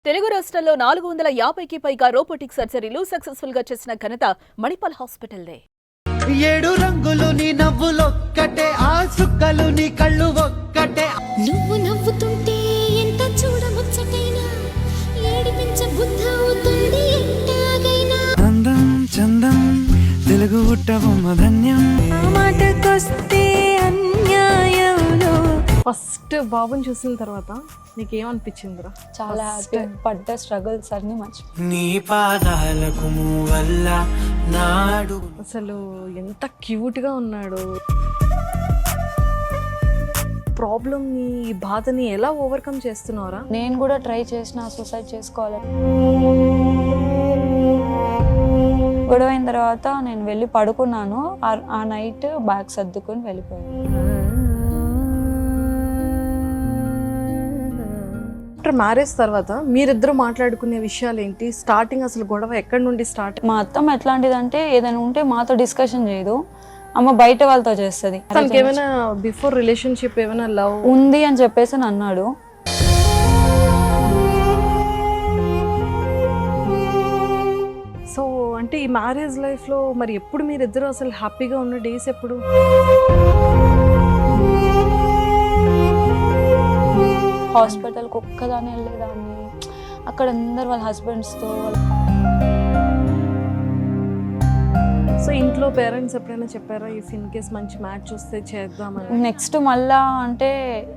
తెలుగు రాష్ట్రాల్లో 450కి పైగా రోబోటిక్ సర్జరీలు సక్సెస్ఫుల్ గా చేసిన ఘనత మణిపాల్ హాస్పిటల్దే. 7 రంగులు నీ నవ్వులొక్కటే, ఆ చుక్కలు నీ కళ్ళు ఒక్కటే. నువ్వు నవ్వుతుంటే ఎంత చూడముచ్చటైనా, ఏడిపించ బుద్ధ అవుతుంది ఎట్టాగైనా. అందం చందం తెలుగు పుట్టబొమ్మ ధన్యం. మాటకొస్తే అన్యాయంలో ఫస్ట్ బాబుని చూసిన తర్వాత నీకేమనిపించిందిరా? చాలా హ్యాపీ. పడ్డ స్ట్రగుల్స్ అన్ని నీ పాదాలకు వల్ల నాడు అసలు ఎంత క్యూట్గా ఉన్నాడు. ప్రాబ్లమ్ని, ఈ బాధని ఎలా ఓవర్కమ్ చేస్తున్నారా? నేను కూడా ట్రై చేసిన సూసైడ్ చేసుకోవాలి. గొడవైన తర్వాత నేను వెళ్ళి పడుకున్నాను. ఆ నైట్ బ్యాగ్ సర్దుకొని వెళ్ళిపోయాను. ఆఫ్టర్ మ్యారేజ్ తర్వాత మీరిద్దరు మాట్లాడుకునే విషయాలు ఏంటి? స్టార్టింగ్ అసలు గొడవ ఎక్కడి నుండి స్టార్ట్? మా అత్తమ్మ ఎట్లాంటిదంటే ఏదైనా ఉంటే మాతో డిస్కషన్ చేయదు, అమ్మ బయట వాళ్ళతో చేస్తుంది. తనకి ఏమైనా బిఫోర్ రిలేషన్షిప్ ఏమైనా లవ్ ఉంది అని చెప్పేసి అన్నాడు. సో అంటే ఈ మ్యారేజ్ లైఫ్లో మరి ఎప్పుడు మీరిద్దరు అసలు హ్యాపీగా ఉన్న డేస్ ఎప్పుడు? హాస్పిటల్కి ఒక్కదాన్ని వెళ్ళేదాన్ని. అక్కడ అందరు వాళ్ళ హస్బెండ్స్తో. సో ఇంట్లో పేరెంట్స్ ఎప్పుడైనా చెప్పారా ఇఫ్ ఇన్ కేస్ మంచి మ్యాచ్ వస్తే చేద్దామని? నెక్స్ట్ మళ్ళా అంటే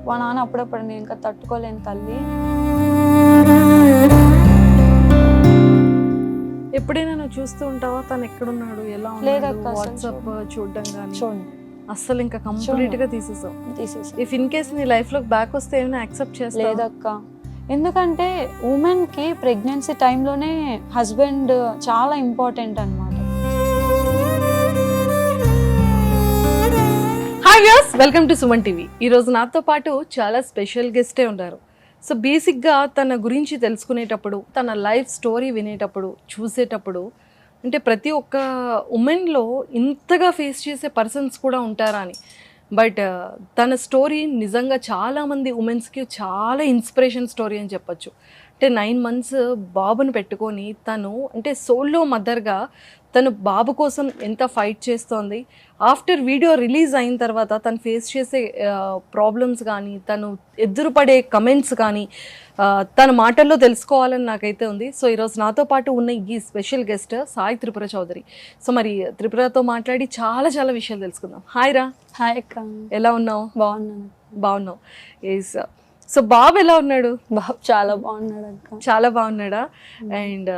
మా నాన్న అప్పుడప్పుడు నేను ఇంకా తట్టుకోలేను తల్లి. ఎప్పుడైనా నువ్వు చూస్తూ ఉంటావా తను ఎక్కడున్నాడు, ఎలా లేదక్క, ఉన్నాడు? అసలు వాట్సాప్ చూడడం కానీ చూడండి, అస్సలు ఇంకా కంప్లీట్ గా తీసేసావు. ఇఫ్ ఇన్ కేస్ నీ లైఫ్ లోకి బ్యాక్ వస్తే ఏమైనా యాక్సెప్ట్ చేస్తావా? లేదక్క, ఎందుకంటే ఉమెన్ కి ప్రెగ్నెన్సీ టైంలోనే హస్బెండ్ చాలా ఇంపార్టెంట్ అన్నమాట. Hi viewers, welcome to Suman TV. ఈరోజు నాతో పాటు చాలా స్పెషల్ గెస్టే ఉన్నారు. సో బేసిక్గా తన గురించి తెలుసుకునేటప్పుడు, తన లైఫ్ స్టోరీ వినేటప్పుడు, చూసేటప్పుడు అంటే ప్రతి ఒక్క ఉమెన్లో ఇంతగా ఫేస్ చేసే పర్సన్స్ కూడా ఉంటారా అని. బట్ తన స్టోరీ నిజంగా చాలామంది ఉమెన్స్కి చాలా ఇన్స్పిరేషన్ స్టోరీ అని చెప్పచ్చు. అంటే 9 months బాబుని పెట్టుకొని తను అంటే సోలో మదర్గా తను బాబు కోసం ఎంత ఫైట్ చేస్తోంది. ఆఫ్టర్ వీడియో రిలీజ్ అయిన తర్వాత తను ఫేస్ చేసే ప్రాబ్లమ్స్ కానీ, తను ఎదురుపడే కమెంట్స్ కానీ తన మాటల్లో తెలుసుకోవాలని నాకైతే ఉంది. సో ఈరోజు నాతో పాటు ఉన్న ఈ special guest Sai Tripura Chaudhary. So మరి త్రిపురతో మాట్లాడి చాలా చాలా విషయాలు తెలుసుకుందాం. హాయ్ రా. హాయ్ అక్క, ఎలా ఉన్నావు? బాగున్నాను. ఎస్. సో బాబు ఎలా ఉన్నాడు? బాబు చాలా బాగున్నాడు అక్క. చాలా బాగున్నాడా? అండ్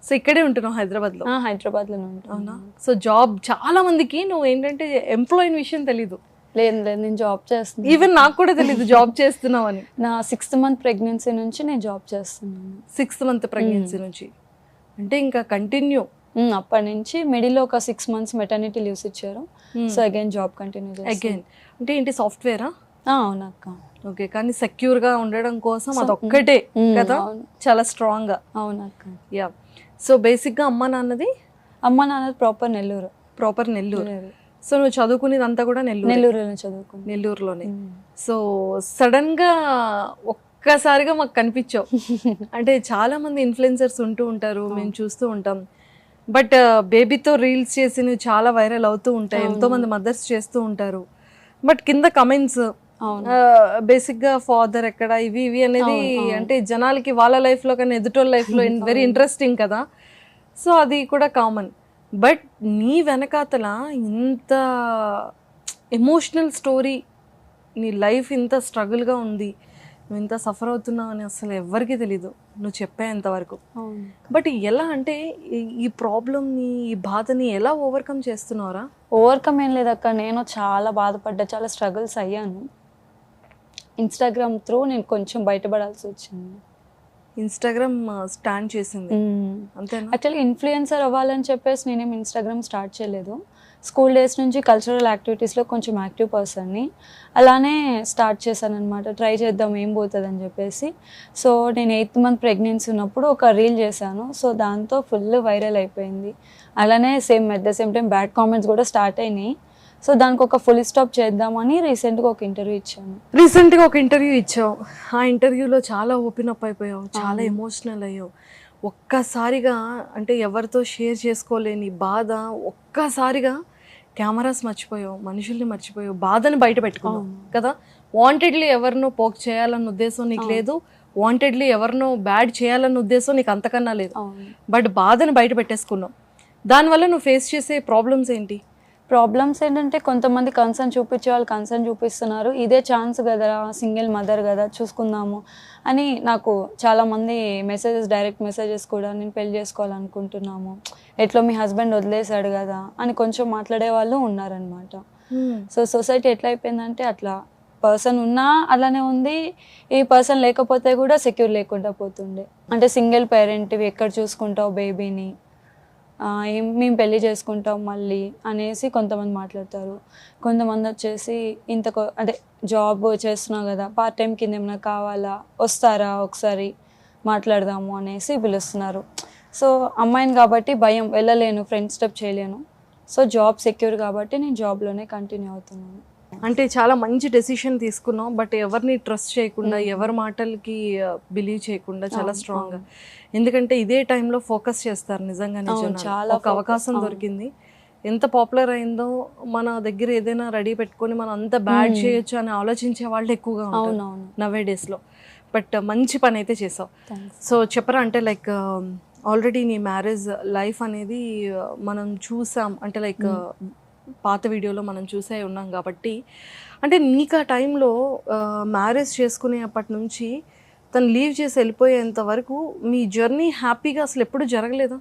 సో ఇక్కడే ఉంటున్నావు హైదరాబాద్లో? హైదరాబాద్లోనే ఉంటాను. అవునా? సో జాబ్ చాలా మందికి నువ్వు ఏంటంటే ఎంప్లాయీ విషయం తెలీదు. లేదు నేను జాబ్ చేస్తున్నాను. ఈవెన్ నాకు కూడా తెలీదు జాబ్ చేస్తున్నావు అని. నా 6th month ప్రెగ్నెన్సీ నుంచి నేను జాబ్ చేస్తున్నాను. 6th month ప్రెగ్నెన్సీ నుంచి అంటే ఇంకా కంటిన్యూ. అప్పటి నుంచి మిడిల్లో ఒక 6 months మెటర్నిటీ లీవ్స్ ఇచ్చారు. So again job continue again అంటే ఏంటి, సాఫ్ట్వేరా? అవునక్క. ఓకే, కానీ సెక్యూర్గా ఉండడం కోసం అదొక్కటే కదా చాలా స్ట్రాంగ్గా. అవునక్క. యా. సో బేసిక్గా అమ్మ నాన్నది proper Nellore. Proper Nellore. So నువ్వు చదువుకునేది అంతా కూడా నెల్లూరులోనే చదువుకుని. నెల్లూరులోనే. సో సడన్గా ఒక్కసారిగా మాకు కనిపించావు. అంటే చాలా మంది ఇన్ఫ్లుయెన్సర్స్ ఉంటూ ఉంటారు, మేము చూస్తూ ఉంటాం. బట్ బేబీతో రీల్స్ చేసి నువ్వు చాలా వైరల్ అవుతూ ఉంటాయి, ఎంతో మంది మదర్స్ చేస్తూ ఉంటారు. బట్ కింద కమెంట్స్ బేసిక్గా ఫాదర్ ఎక్కడ, ఇవి అనేది అంటే జనాలకి వాళ్ళ లైఫ్లో కానీ ఎదుటోళ్ళ లైఫ్లో వెరీ ఇంట్రెస్టింగ్ కదా. సో అది కూడా కామన్. బట్ నీ వెనకాతల ఇంత ఎమోషనల్ స్టోరీ, నీ లైఫ్ ఇంత స్ట్రగుల్గా ఉంది, నువ్వు ఇంత సఫర్ అవుతున్నావు అని అసలు ఎవరికీ తెలీదు నువ్వు చెప్పేంతవరకు. బట్ ఎలా అంటే ఈ ప్రాబ్లమ్ని, ఈ బాధని ఎలా ఓవర్కమ్ చేస్తున్నారా? ఓవర్కమ్ ఏం లేదక్క, నేను చాలా బాధపడ్డా, చాలా స్ట్రగుల్స్ అయ్యాను. ఇన్స్టాగ్రామ్ త్రూ నేను కొంచెం బయటపడాల్సి వచ్చింది. ఇన్స్టాగ్రామ్ స్టాండ్ చేసింది అంతేనా? యాక్చువల్లీ ఇన్ఫ్లుయెన్సర్ అవ్వాలని చెప్పేసి నేనేం ఇన్స్టాగ్రామ్ స్టార్ట్ చేయలేదు. స్కూల్ డేస్ నుంచి కల్చరల్ యాక్టివిటీస్లో కొంచెం యాక్టివ్ పర్సన్ని, అలానే స్టార్ట్ చేశాను అనమాట. ట్రై చేద్దాం ఏం పోతుంది అని చెప్పేసి. సో నేను 8th month ప్రెగ్నెన్సీ ఉన్నప్పుడు ఒక రీల్ చేశాను. సో దాంతో ఫుల్ వైరల్ అయిపోయింది. అలానే at the same time bad comments కూడా స్టార్ట్ అయినాయి. సో దానికి ఒక ఫుల్ స్టాప్ చేద్దామని రీసెంట్గా ఒక ఇంటర్వ్యూ ఇచ్చాను. రీసెంట్గా ఒక ఇంటర్వ్యూ ఇచ్చావు. ఆ ఇంటర్వ్యూలో చాలా ఓపెన్ అప్ అయిపోయావు, చాలా ఎమోషనల్ అయ్యావు. ఒక్కసారిగా అంటే ఎవరితో షేర్ చేసుకోలేని బాధ ఒక్కసారిగా కెమెరాస్ మర్చిపోయావు, మనుషుల్ని మర్చిపోయావు, బాధని బయట పెట్టుకున్నావు కదా. వాంటెడ్లీ ఎవరినో పోక్ చేయాలన్న ఉద్దేశం నీకు లేదు, వాంటెడ్లీ ఎవరినో బ్యాడ్ చేయాలన్న ఉద్దేశం నీకు అంతకన్నా లేదు. బట్ బాధని బయట పెట్టేసుకున్నావు. దానివల్ల నువ్వు ఫేస్ చేసే ప్రాబ్లమ్స్ ఏంటి? ప్రాబ్లమ్స్ ఏంటంటే కొంతమంది కన్సర్న్ చూపించే వాళ్ళు కన్సర్న్ చూపిస్తున్నారు, ఇదే ఛాన్స్ కదా, సింగిల్ మదర్ కదా చూసుకుందాము అని. నాకు చాలామంది మెసేజెస్, డైరెక్ట్ మెసేజెస్ కూడా నేను పెళ్లి చేసుకోవాలనుకుంటున్నాము, ఎట్లా మీ హస్బెండ్ వదిలేశాడు కదా అని కొంచెం మాట్లాడే వాళ్ళు ఉన్నారనమాట. సో సొసైటీ ఎట్లా అయిపోయిందంటే అట్లా పర్సన్ ఉన్నా అలానే ఉంది, ఈ పర్సన్ లేకపోతే కూడా సెక్యూర్ లేకుండా పోతుండే. అంటే సింగిల్ పేరెంట్వి ఎక్కడ చూసుకుంటావు బేబీని, మేము పెళ్లి చేసుకుంటాం మళ్ళీ అనేసి కొంతమంది మాట్లాడతారు. కొంతమంది వచ్చేసి అంటే జాబ్ చేస్తున్నావు కదా, పార్ట్ టైం కింద ఏమైనా కావాలా, వస్తారా ఒకసారి మాట్లాడదాము అనేసి పిలుస్తున్నారు. సో అమ్మాయిని కాబట్టి భయం, వెళ్ళలేను, ఫ్రెండ్ స్టెప్ చేయలేను. సో జాబ్ సెక్యూర్ కాబట్టి నేను జాబ్లోనే కంటిన్యూ అవుతున్నాను. అంటే చాలా మంచి డెసిషన్ తీసుకున్నావు, బట్ ఎవరిని ట్రస్ట్ చేయకుండా, ఎవరి మాటలకి బిలీవ్ చేయకుండా చాలా స్ట్రాంగ్గా. ఎందుకంటే ఇదే టైంలో ఫోకస్ చేస్తారు నిజంగానే జనాలు. ఒక అవకాశం దొరికింది, ఎంత పాపులర్ అయిందో, మన దగ్గర ఏదైనా రెడీ పెట్టుకొని మనం అంత బ్యాడ్ చేయొచ్చు అని ఆలోచించే వాళ్ళు ఎక్కువగా ఉంటారు నవే డేస్లో. బట్ మంచి పని అయితే చేసావు. సో చెప్పరా, అంటే లైక్ ఆల్రెడీ నీ మ్యారేజ్ లైఫ్ అనేది మనం చూసాం, అంటే లైక్ పాత వీడియోలో మనం చూసే ఉన్నాం కాబట్టి, అంటే నీకు ఆ టైంలో మ్యారేజ్ చేసుకునేప్పటి నుంచి తను లీవ్ చేసి వెళ్ళిపోయేంత వరకు మీ జర్నీ హ్యాపీగా అసలు ఎప్పుడు జరగలేదా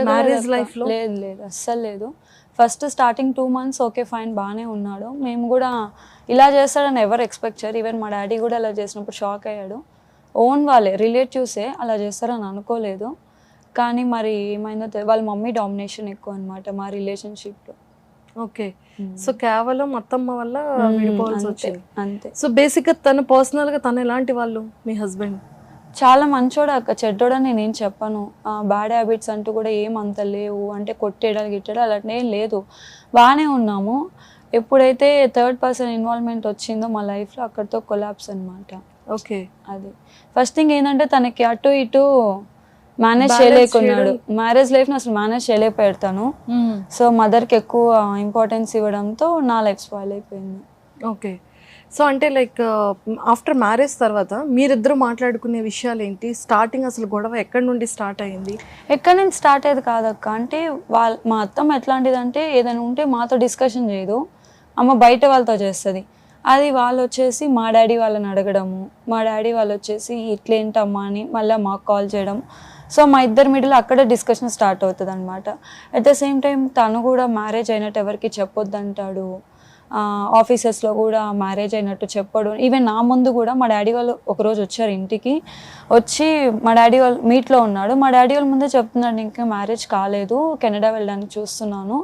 మ్యారేజ్ లైఫ్లో? లేదు లేదు, అస్సలు లేదు. First starting 2 months okay fine బాగానే ఉన్నాడు. మేము కూడా ఇలా చేస్తాడని ఎవరు ఎక్స్పెక్ట్ చేయరు. ఈవెన్ మా డాడీ కూడా అలా చేసినప్పుడు షాక్ అయ్యాడు. ఓన్ వాళ్ళే రిలేటివ్సే అలా చేస్తారని అనుకోలేదు. కానీ మరి ఏమైందో వాళ్ళ మమ్మీ డామినేషన్ ఎక్కువ అనమాట మా రిలేషన్షిప్లో. ఓకే, సో కేవలం అత్తమ్మ వల్ల విడిపోవాల్సి వచ్చింది అంతే. సో బేసిక్గా తను పర్సనల్గా తను ఎలాంటి వాళ్ళు మీ హస్బెండ్? చాలా మంచోడు అక్క, చెడ్డోడని నేనేం చెప్పను. బ్యాడ్ హ్యాబిట్స్ అంటూ కూడా ఏమంత లేవు, అంటే కొట్టేయడాలు గిట్టడాలు అలాంటి ఏం లేదు, బాగానే ఉన్నాము. ఎప్పుడైతే థర్డ్ పర్సన్ ఇన్వాల్వ్మెంట్ వచ్చిందో మా లైఫ్లో అక్కడితో కొలాప్స్ అనమాట. ఓకే, అది ఫస్ట్ థింగ్ ఏంటంటే తనకి అటు ఇటు మేనేజ్ చేయలేకున్నాడు. మ్యారేజ్ లైఫ్ని అసలు మేనేజ్ చేయలేకపోయాడు తను. సో మదర్కి ఎక్కువ ఇంపార్టెన్స్ ఇవ్వడంతో నా లైఫ్ స్పాయిల్ అయిపోయింది. ఓకే, సో అంటే లైక్ ఆఫ్టర్ మ్యారేజ్ తర్వాత మీరిద్దరు మాట్లాడుకునే విషయాలు ఏంటి? స్టార్టింగ్ అసలు గొడవ ఎక్కడి నుండి స్టార్ట్ అయ్యింది? ఎక్కడి నుంచి స్టార్ట్ అయ్యేది కాదక్క. అంటే మా అత్తమ్మ ఎట్లాంటిదంటే ఏదైనా ఉంటే మాతో డిస్కషన్ చేయదు, అమ్మ బయట వాళ్ళతో చేస్తుంది. అది వాళ్ళు వచ్చేసి మా డాడీ వాళ్ళని అడగడము, మా డాడీ వాళ్ళు వచ్చేసి ఇట్లేంటమ్మా అని మళ్ళీ మాకు కాల్ చేయడం. సో మా ఇద్దరి మిడిల్ అక్కడే డిస్కషన్ స్టార్ట్ అవుతుంది అనమాట. అట్ ద సేమ్ టైం తను కూడా మ్యారేజ్ అయినట్టు ఎవరికి చెప్పొద్దంటాడు, ఆఫీసెస్లో కూడా మ్యారేజ్ అయినట్టు చెప్పడు. ఈవెన్ నా ముందు కూడా మా డాడీ వాళ్ళు ఒకరోజు వచ్చారు ఇంటికి, వచ్చి మా డాడీ వాళ్ళు మీట్లో ఉన్నాడు, మా డాడీ వాళ్ళ ముందే చెప్తున్నాడు ఇంకా మ్యారేజ్ కాలేదు, కెనడా వెళ్ళడానికి చూస్తున్నాను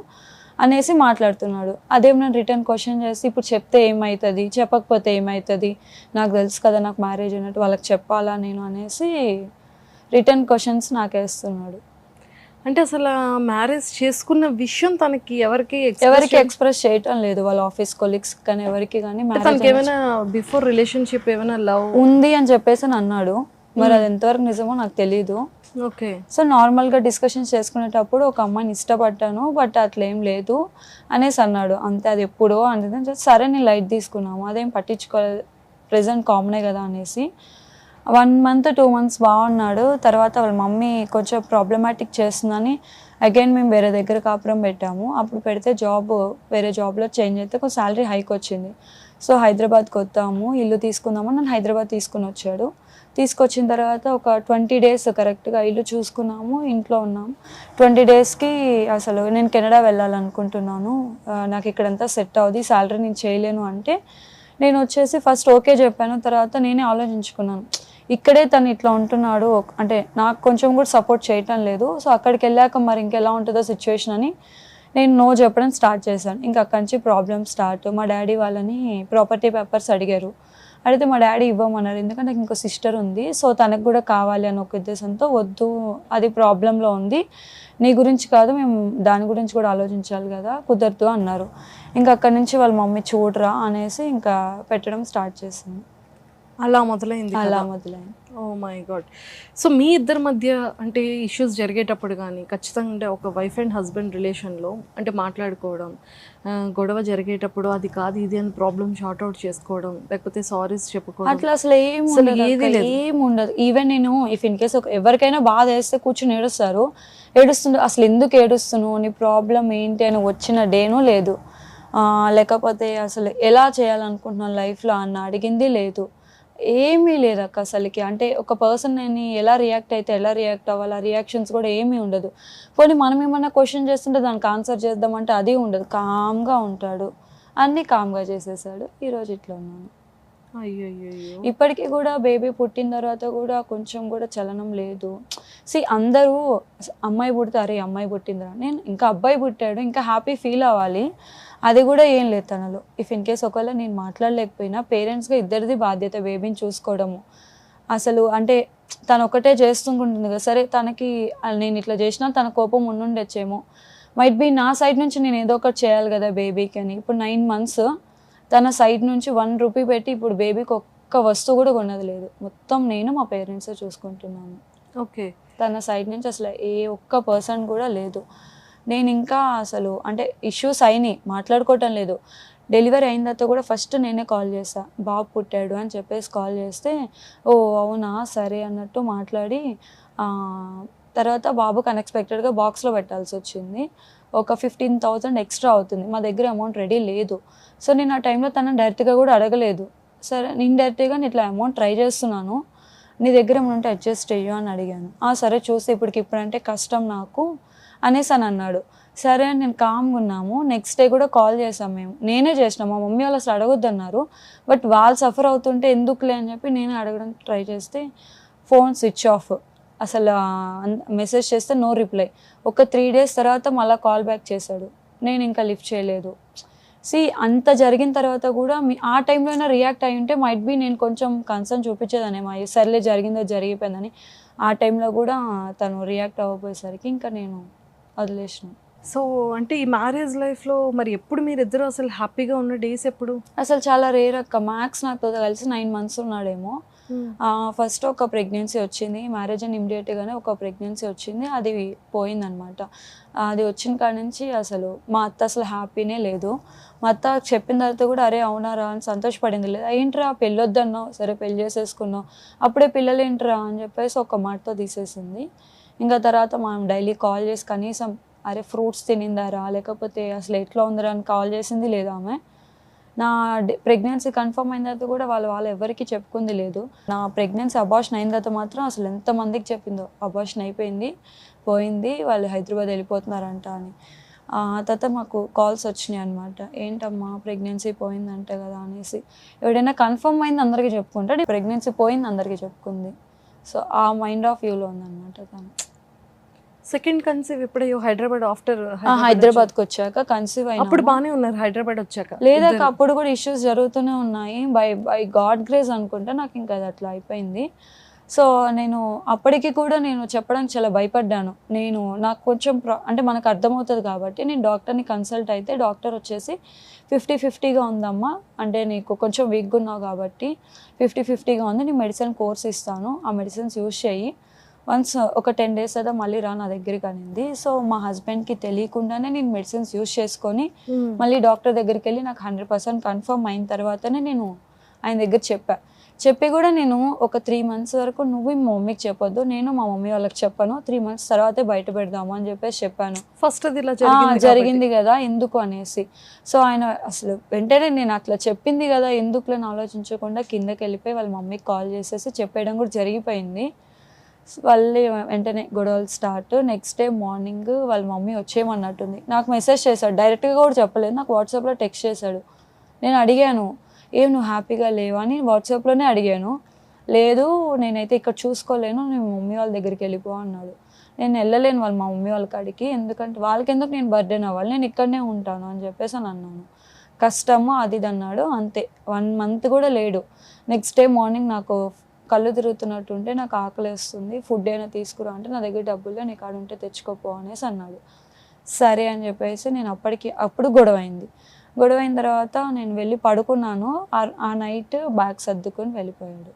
అనేసి మాట్లాడుతున్నాడు. అదేం నేను రిటర్న్ క్వశ్చన్ చేసి ఇప్పుడు చెప్తే ఏమవుతుంది, చెప్పకపోతే ఏమవుతుంది, నాకు తెలుసు కదా నాకు మ్యారేజ్ అయినట్టు, వాళ్ళకి చెప్పాలా నేను అనేసి రిటర్న్ క్వశ్చన్స్ నాకేస్తున్నాడు. అంటే అసలు మ్యారేజ్ చేసుకున్న విషయం తనకి ఎవరికి ఎక్స్ప్రెస్ చేయటం లేదు, వాళ్ళ ఆఫీస్ కొలీగ్స్ కానీ ఎవరికి కానీ. ఏమైనా బిఫోర్ రిలేషన్షిప్ ఏమైనా లవ్ ఉంది అని చెప్పేసి అన్నాడు, మరి అది ఎంతవరకు నిజమో నాకు తెలీదు. ఓకే, సో నార్మల్గా డిస్కషన్స్ చేసుకునేటప్పుడు ఒక అమ్మాయిని ఇష్టపడ్డాను బట్ అట్లేం లేదు అనేసి అన్నాడు, అంతే. అది ఎప్పుడో అంటే సరే నేను లైట్ తీసుకున్నాము, అదేం పట్టించుకోలేదు, ప్రెజెంట్ కామనే కదా అనేసి. 1 month 2 months బాగున్నాడు. తర్వాత వాళ్ళ మమ్మీ కొంచెం ప్రాబ్లమాటిక్ చేస్తుందని అగైన్ మేము వేరే దగ్గర కాపురం పెట్టాము. అప్పుడు పెడితే వేరే జాబ్లో చేంజ్ అయితే కొంచెం శాలరీ హైక్ వచ్చింది. సో హైదరాబాద్కి వద్దాము, ఇల్లు తీసుకుందాము, నన్ను హైదరాబాద్ తీసుకుని వచ్చాడు. తీసుకొచ్చిన తర్వాత ఒక 20 days కరెక్ట్గా ఇల్లు చూసుకున్నాము, ఇంట్లో ఉన్నాము. 20 daysకి అసలు నేను కెనడా వెళ్ళాలనుకుంటున్నాను, నాకు ఇక్కడంతా సెట్ అవుతుంది, శాలరీ నేను చేయలేను అంటే నేను వచ్చేసి ఫస్ట్ ఓకే చెప్పాను. తర్వాత నేనే ఆలోచించుకున్నాను, ఇక్కడే తను ఇట్లా ఉంటున్నాడు అంటే నాకు కొంచెం కూడా సపోర్ట్ చేయటం లేదు, సో అక్కడికి వెళ్ళాక మరి ఇంకెలా ఉంటుందో సిచ్యువేషన్ అని నేను నో చెప్పడం స్టార్ట్ చేశాను. ఇంకా అక్కడి నుంచి ప్రాబ్లమ్ స్టార్ట్. మా డాడీ వాళ్ళని ప్రాపర్టీ పేపర్స్ అడిగారు, అడిగితే మా డాడీ ఇవ్వమన్నారు, ఎందుకంటే నాకు ఇంకో సిస్టర్ ఉంది, సో తనకు కూడా కావాలి అని ఒక ఉద్దేశంతో, వద్దు అది ప్రాబ్లంలో ఉంది, నీ గురించి కాదు మేము దాని గురించి కూడా ఆలోచించాలి కదా, కుదరదు అన్నారు. ఇంకా అక్కడి నుంచి వాళ్ళ మమ్మీ చూడరా అనేసి ఇంకా పెట్టడం స్టార్ట్ చేసింది. అలా మొదలైంది. అలా మొదలైంది. Oh my God. సో మీ ఇద్దరి మధ్య అంటే ఇష్యూస్ జరిగేటప్పుడు కానీ ఖచ్చితంగా ఒక వైఫ్ అండ్ హస్బెండ్ రిలేషన్లో అంటే మాట్లాడుకోవడం, గొడవ జరిగేటప్పుడు అది కాదు ఇది అని ప్రాబ్లమ్ షార్ట్ అవుట్ చేసుకోవడం, లేకపోతే సారీస్ చెప్పుకోవడం, అట్లా అసలు ఏం ఉండదు. ఈవెన్ నేను ఇఫ్ ఇన్ కేస్ ఎవరికైనా బాధ వేస్తే కూర్చొని ఏడుస్తుండే, అసలు ఎందుకు ఏడుస్తున్నావు, నీ ప్రాబ్లం ఏంటి అని వచ్చిన డేనూ లేదు. లేకపోతే అసలు ఎలా చేయాలనుకుంటున్నాను లైఫ్లో అన్న అడిగింది లేదు. ఏమీ లేదు అక్క అసలుకి. అంటే ఒక పర్సన్ నేను ఎలా రియాక్ట్ అయితే ఎలా రియాక్ట్ అవ్వాలి, ఆ రియాక్షన్స్ కూడా ఏమీ ఉండదు. పోనీ మనం ఏమన్నా క్వశ్చన్ చేస్తుంటే దానికి ఆన్సర్ చేద్దామంటే అది ఉండదు. కామ్గా ఉంటాడు, అన్నీ కామ్గా చేసేసాడు. ఈరోజు ఇట్లా ఉన్నాను. అయ్యో. ఇప్పటికీ కూడా బేబీ పుట్టిన తర్వాత కూడా కొంచెం కూడా చలనం లేదు. అందరూ అమ్మాయి పుడితే అరే అమ్మాయి పుట్టిందిరా, నేను ఇంకా అబ్బాయి పుట్టాడు ఇంకా హ్యాపీ ఫీల్ అవ్వాలి, అది కూడా ఏం లేదు తనలో. ఇఫ్ ఇన్ కేస్ ఒకవేళ నేను మాట్లాడలేకపోయినా పేరెంట్స్గా ఇద్దరిది బాధ్యత బేబీని చూసుకోవడము. అసలు అంటే తను ఒకటే చేస్తుంటుంది కదా, సరే తనకి నేను ఇట్లా చేసినా తన కోపం ఉండుండొచ్చేమో, మైట్ బీ నా సైడ్ నుంచి నేను ఏదో ఒకటి చేయాలి కదా బేబీకి అని. ఇప్పుడు 9 months తన సైడ్ నుంచి 1 రూపీ పెట్టి ఇప్పుడు బేబీకి ఒక్క వస్తువు కూడా కొన్నది లేదు. మొత్తం నేను మా పేరెంట్సే చూసుకుంటున్నాను. ఓకే. తన సైడ్ నుంచి అసలు ఏ ఒక్క పర్సన్ కూడా లేదు. నేను ఇంకా అసలు అంటే ఇష్యూస్ అయినాయి, మాట్లాడుకోవటం లేదు. డెలివరీ అయిన తర్వాత కూడా ఫస్ట్ నేనే కాల్ చేసా, బాబు పుట్టాడు అని చెప్పేసి కాల్ చేస్తే ఓ అవునా సరే అన్నట్టు మాట్లాడి తర్వాత బాబుకి అన్ఎక్స్పెక్టెడ్గా బాక్స్లో పెట్టాల్సి వచ్చింది. ఒక 15,000 ఎక్స్ట్రా అవుతుంది, మా దగ్గర అమౌంట్ రెడీ లేదు. సో నేను ఆ టైంలో తనని డైరెక్ట్గా కూడా అడగలేదు. సరే నేను డైరెక్ట్గా నేను ఇట్లా అమౌంట్ ట్రై చేస్తున్నాను, నీ దగ్గర ఏమంటే అడ్జస్ట్ అయ్యో అని అడిగాను. సరే చూసి ఇప్పుడంటే కష్టం నాకు అనేసి అని అన్నాడు. సరే అని నేను కామ్గా ఉన్నాము. నెక్స్ట్ డే కూడా కాల్ చేసాం మేము, నేనే చేసిన, మా మమ్మీ వాళ్ళు అసలు అడగొద్దన్నారు. బట్ వాళ్ళు సఫర్ అవుతుంటే ఎందుకులే అని చెప్పి నేనే అడగడానికి ట్రై చేస్తే ఫోన్ స్విచ్ ఆఫ్, అసలు మెసేజ్ చేస్తే నో రిప్లై. ఒక 3 days తర్వాత మళ్ళీ కాల్ బ్యాక్ చేశాడు, నేను ఇంకా లిఫ్ట్ చేయలేదు. అంత జరిగిన తర్వాత కూడా ఆ టైంలో అయినా రియాక్ట్ అయి ఉంటే మైట్ బీ నేను కొంచెం కన్సర్న్ చూపించేదానేమో, సర్లే జరిగిందో జరిగిపోయిందని. ఆ టైంలో కూడా తను రియాక్ట్ అవ్వబోయేసరికి ఇంకా నేను వదిలేసిన. సో అంటే ఈ మ్యారేజ్ లైఫ్లో మరి ఎప్పుడు మీరిద్దరు అసలు హ్యాపీగా ఉన్న డేస్ ఎప్పుడు? అసలు చాలా రేర్ అక్క. మ్యాక్స్ నాతో కలిసి 9 months ఉన్నాడేమో. ఫస్ట్ ఒక ప్రెగ్నెన్సీ వచ్చింది, మ్యారేజ్ అని ఇమ్మీడియట్గానే ఒక ప్రెగ్నెన్సీ వచ్చింది, అది పోయిందనమాట. అది వచ్చిన కాడ నుంచి అసలు మా అత్త అసలు హ్యాపీనే లేదు. మా అత్త చెప్పిన తర్వాత కూడా అరే అవునారా అని సంతోషపడింది లేదు. ఏంట్రా పెళ్ళి వద్దన్నావు, సరే పెళ్ళి చేసేసుకున్నావు, అప్పుడే పిల్లలు ఏంట్రా అని చెప్పేసి ఒక మాటతో తీసేసింది. ఇంకా తర్వాత మనం డైలీ కాల్ చేసి కనీసం అరే ఫ్రూట్స్ తినిందారా లేకపోతే అసలు ఎట్లా ఉందరా అని కాల్ చేసింది లేదు ఆమె. నా ప్రెగ్నెన్సీ కన్ఫర్మ్ అయిన తర్వాత కూడా వాళ్ళు ఎవరికి చెప్పుకుంది లేదు. నా ప్రెగ్నెన్సీ అబార్షన్ అయిన తర్వాత మాత్రం అసలు ఎంతమందికి చెప్పిందో అబార్షన్ అయిపోయింది పోయింది వాళ్ళు హైదరాబాద్ వెళ్ళిపోతున్నారంట అని. తర్వాత మాకు కాల్స్ వచ్చినాయి అనమాట, ఏంటమ్మా ప్రెగ్నెన్సీ పోయిందంట కదా అనేసి. ఎవడైనా కన్ఫర్మ్ అయింది అందరికీ చెప్పుకుంటే ప్రెగ్నెన్సీ పోయింది అందరికీ చెప్పుకుంది. సో ఆ మైండ్ ఆఫ్ వ్యూలో ఉందన్నమాట తను. సెకండ్ కన్సీవ్ ఎప్పుడయ్యో హైదరాబాద్ ఆఫ్టర్ హైదరాబాద్కి వచ్చాక కన్సీవ్ అయినా. అప్పుడు బాగానే ఉన్నారు హైదరాబాద్ వచ్చాక? లేదా అప్పుడు కూడా ఇష్యూస్ జరుగుతూనే ఉన్నాయి. బై గాడ్ గ్రేస్ అనుకుంటా నాకు ఇంకా అది అట్లా అయిపోయింది. సో నేను అప్పటికి కూడా నేను చెప్పడానికి చాలా భయపడ్డాను. నాకు కొంచెం అంటే మనకు అర్థమవుతుంది కాబట్టి నేను డాక్టర్ని కన్సల్ట్ అయితే డాక్టర్ వచ్చేసి 50-50గా ఉందమ్మా, అంటే నీకు కొంచెం వీక్గా ఉన్నావు కాబట్టి 50-50గా ఉంది, నీ మెడిసిన్ కోర్స్ ఇస్తాను, ఆ మెడిసిన్స్ యూజ్ చేయి, వన్స్ ఒక 10 days అయితే మళ్ళీ రా నా దగ్గరికి అనింది. సో మా హస్బెండ్కి తెలియకుండానే నేను మెడిసిన్స్ యూజ్ చేసుకొని మళ్ళీ డాక్టర్ దగ్గరికి వెళ్ళి నాకు 100% కన్ఫర్మ్ అయిన తర్వాతనే నేను ఆయన దగ్గర చెప్పి కూడా నేను ఒక 3 months వరకు నువ్వు మా మమ్మీకి చెప్పొద్దు, నేను మా మమ్మీ వాళ్ళకి చెప్పాను, 3 months తర్వాతే బయట పెడదాము అని చెప్పేసి చెప్పాను. ఫస్ట్ అది ఇలా జరిగింది కదా ఎందుకు అనేసి. సో ఆయన అసలు వెంటనే నేను అట్లా చెప్పింది కదా ఎందుకులని ఆలోచించకుండా కిందకి వెళ్ళిపోయి వాళ్ళ మమ్మీకి కాల్ చేసేసి చెప్పేయడం కూడా జరిగిపోయింది. వాళ్ళు వెంటనే గొడవలు స్టార్ట్. నెక్స్ట్ డే మార్నింగ్ వాళ్ళ మమ్మీ వచ్చేయమన్నట్టుంది, నాకు మెసేజ్ చేశాడు, డైరెక్ట్గా కూడా చెప్పలేదు, నాకు వాట్సాప్లో టెక్స్ట్ చేశాడు. నేను అడిగాను ఏం నువ్వు హ్యాపీగా లేవా అని వాట్సాప్లోనే అడిగాను. లేదు నేనైతే ఇక్కడ చూసుకోలేను, నేను మమ్మీ వాళ్ళ దగ్గరికి వెళ్ళిపో అన్నాడు. నేను వెళ్ళలేను మా మమ్మీ వాళ్ళ కాడికి, ఎందుకంటే వాళ్ళకి ఎందుకు నేను బర్త్డేన్ అవ్వాలి, నేను ఇక్కడనే ఉంటాను అని చెప్పేసి అని అన్నాను. కష్టము అది ఇది అన్నాడు. అంతే 1 month కూడా లేడు. నెక్స్ట్ డే మార్నింగ్ నాకు కళ్ళు తిరుగుతున్నట్టుంటే నాకు ఆకలేస్తుంది, ఫుడ్ అయినా తీసుకురా అంటే నా దగ్గర డబ్బులు నీకు ఆడ ఉంటే తెచ్చుకోపో అనేసి అన్నాడు. సరే అని చెప్పేసి నేను అప్పుడు గొడవ అయిన తర్వాత నేను వెళ్ళి పడుకున్నాను. ఆ నైట్ బ్యాగ్ సర్దుకొని వెళ్ళిపోయాడు.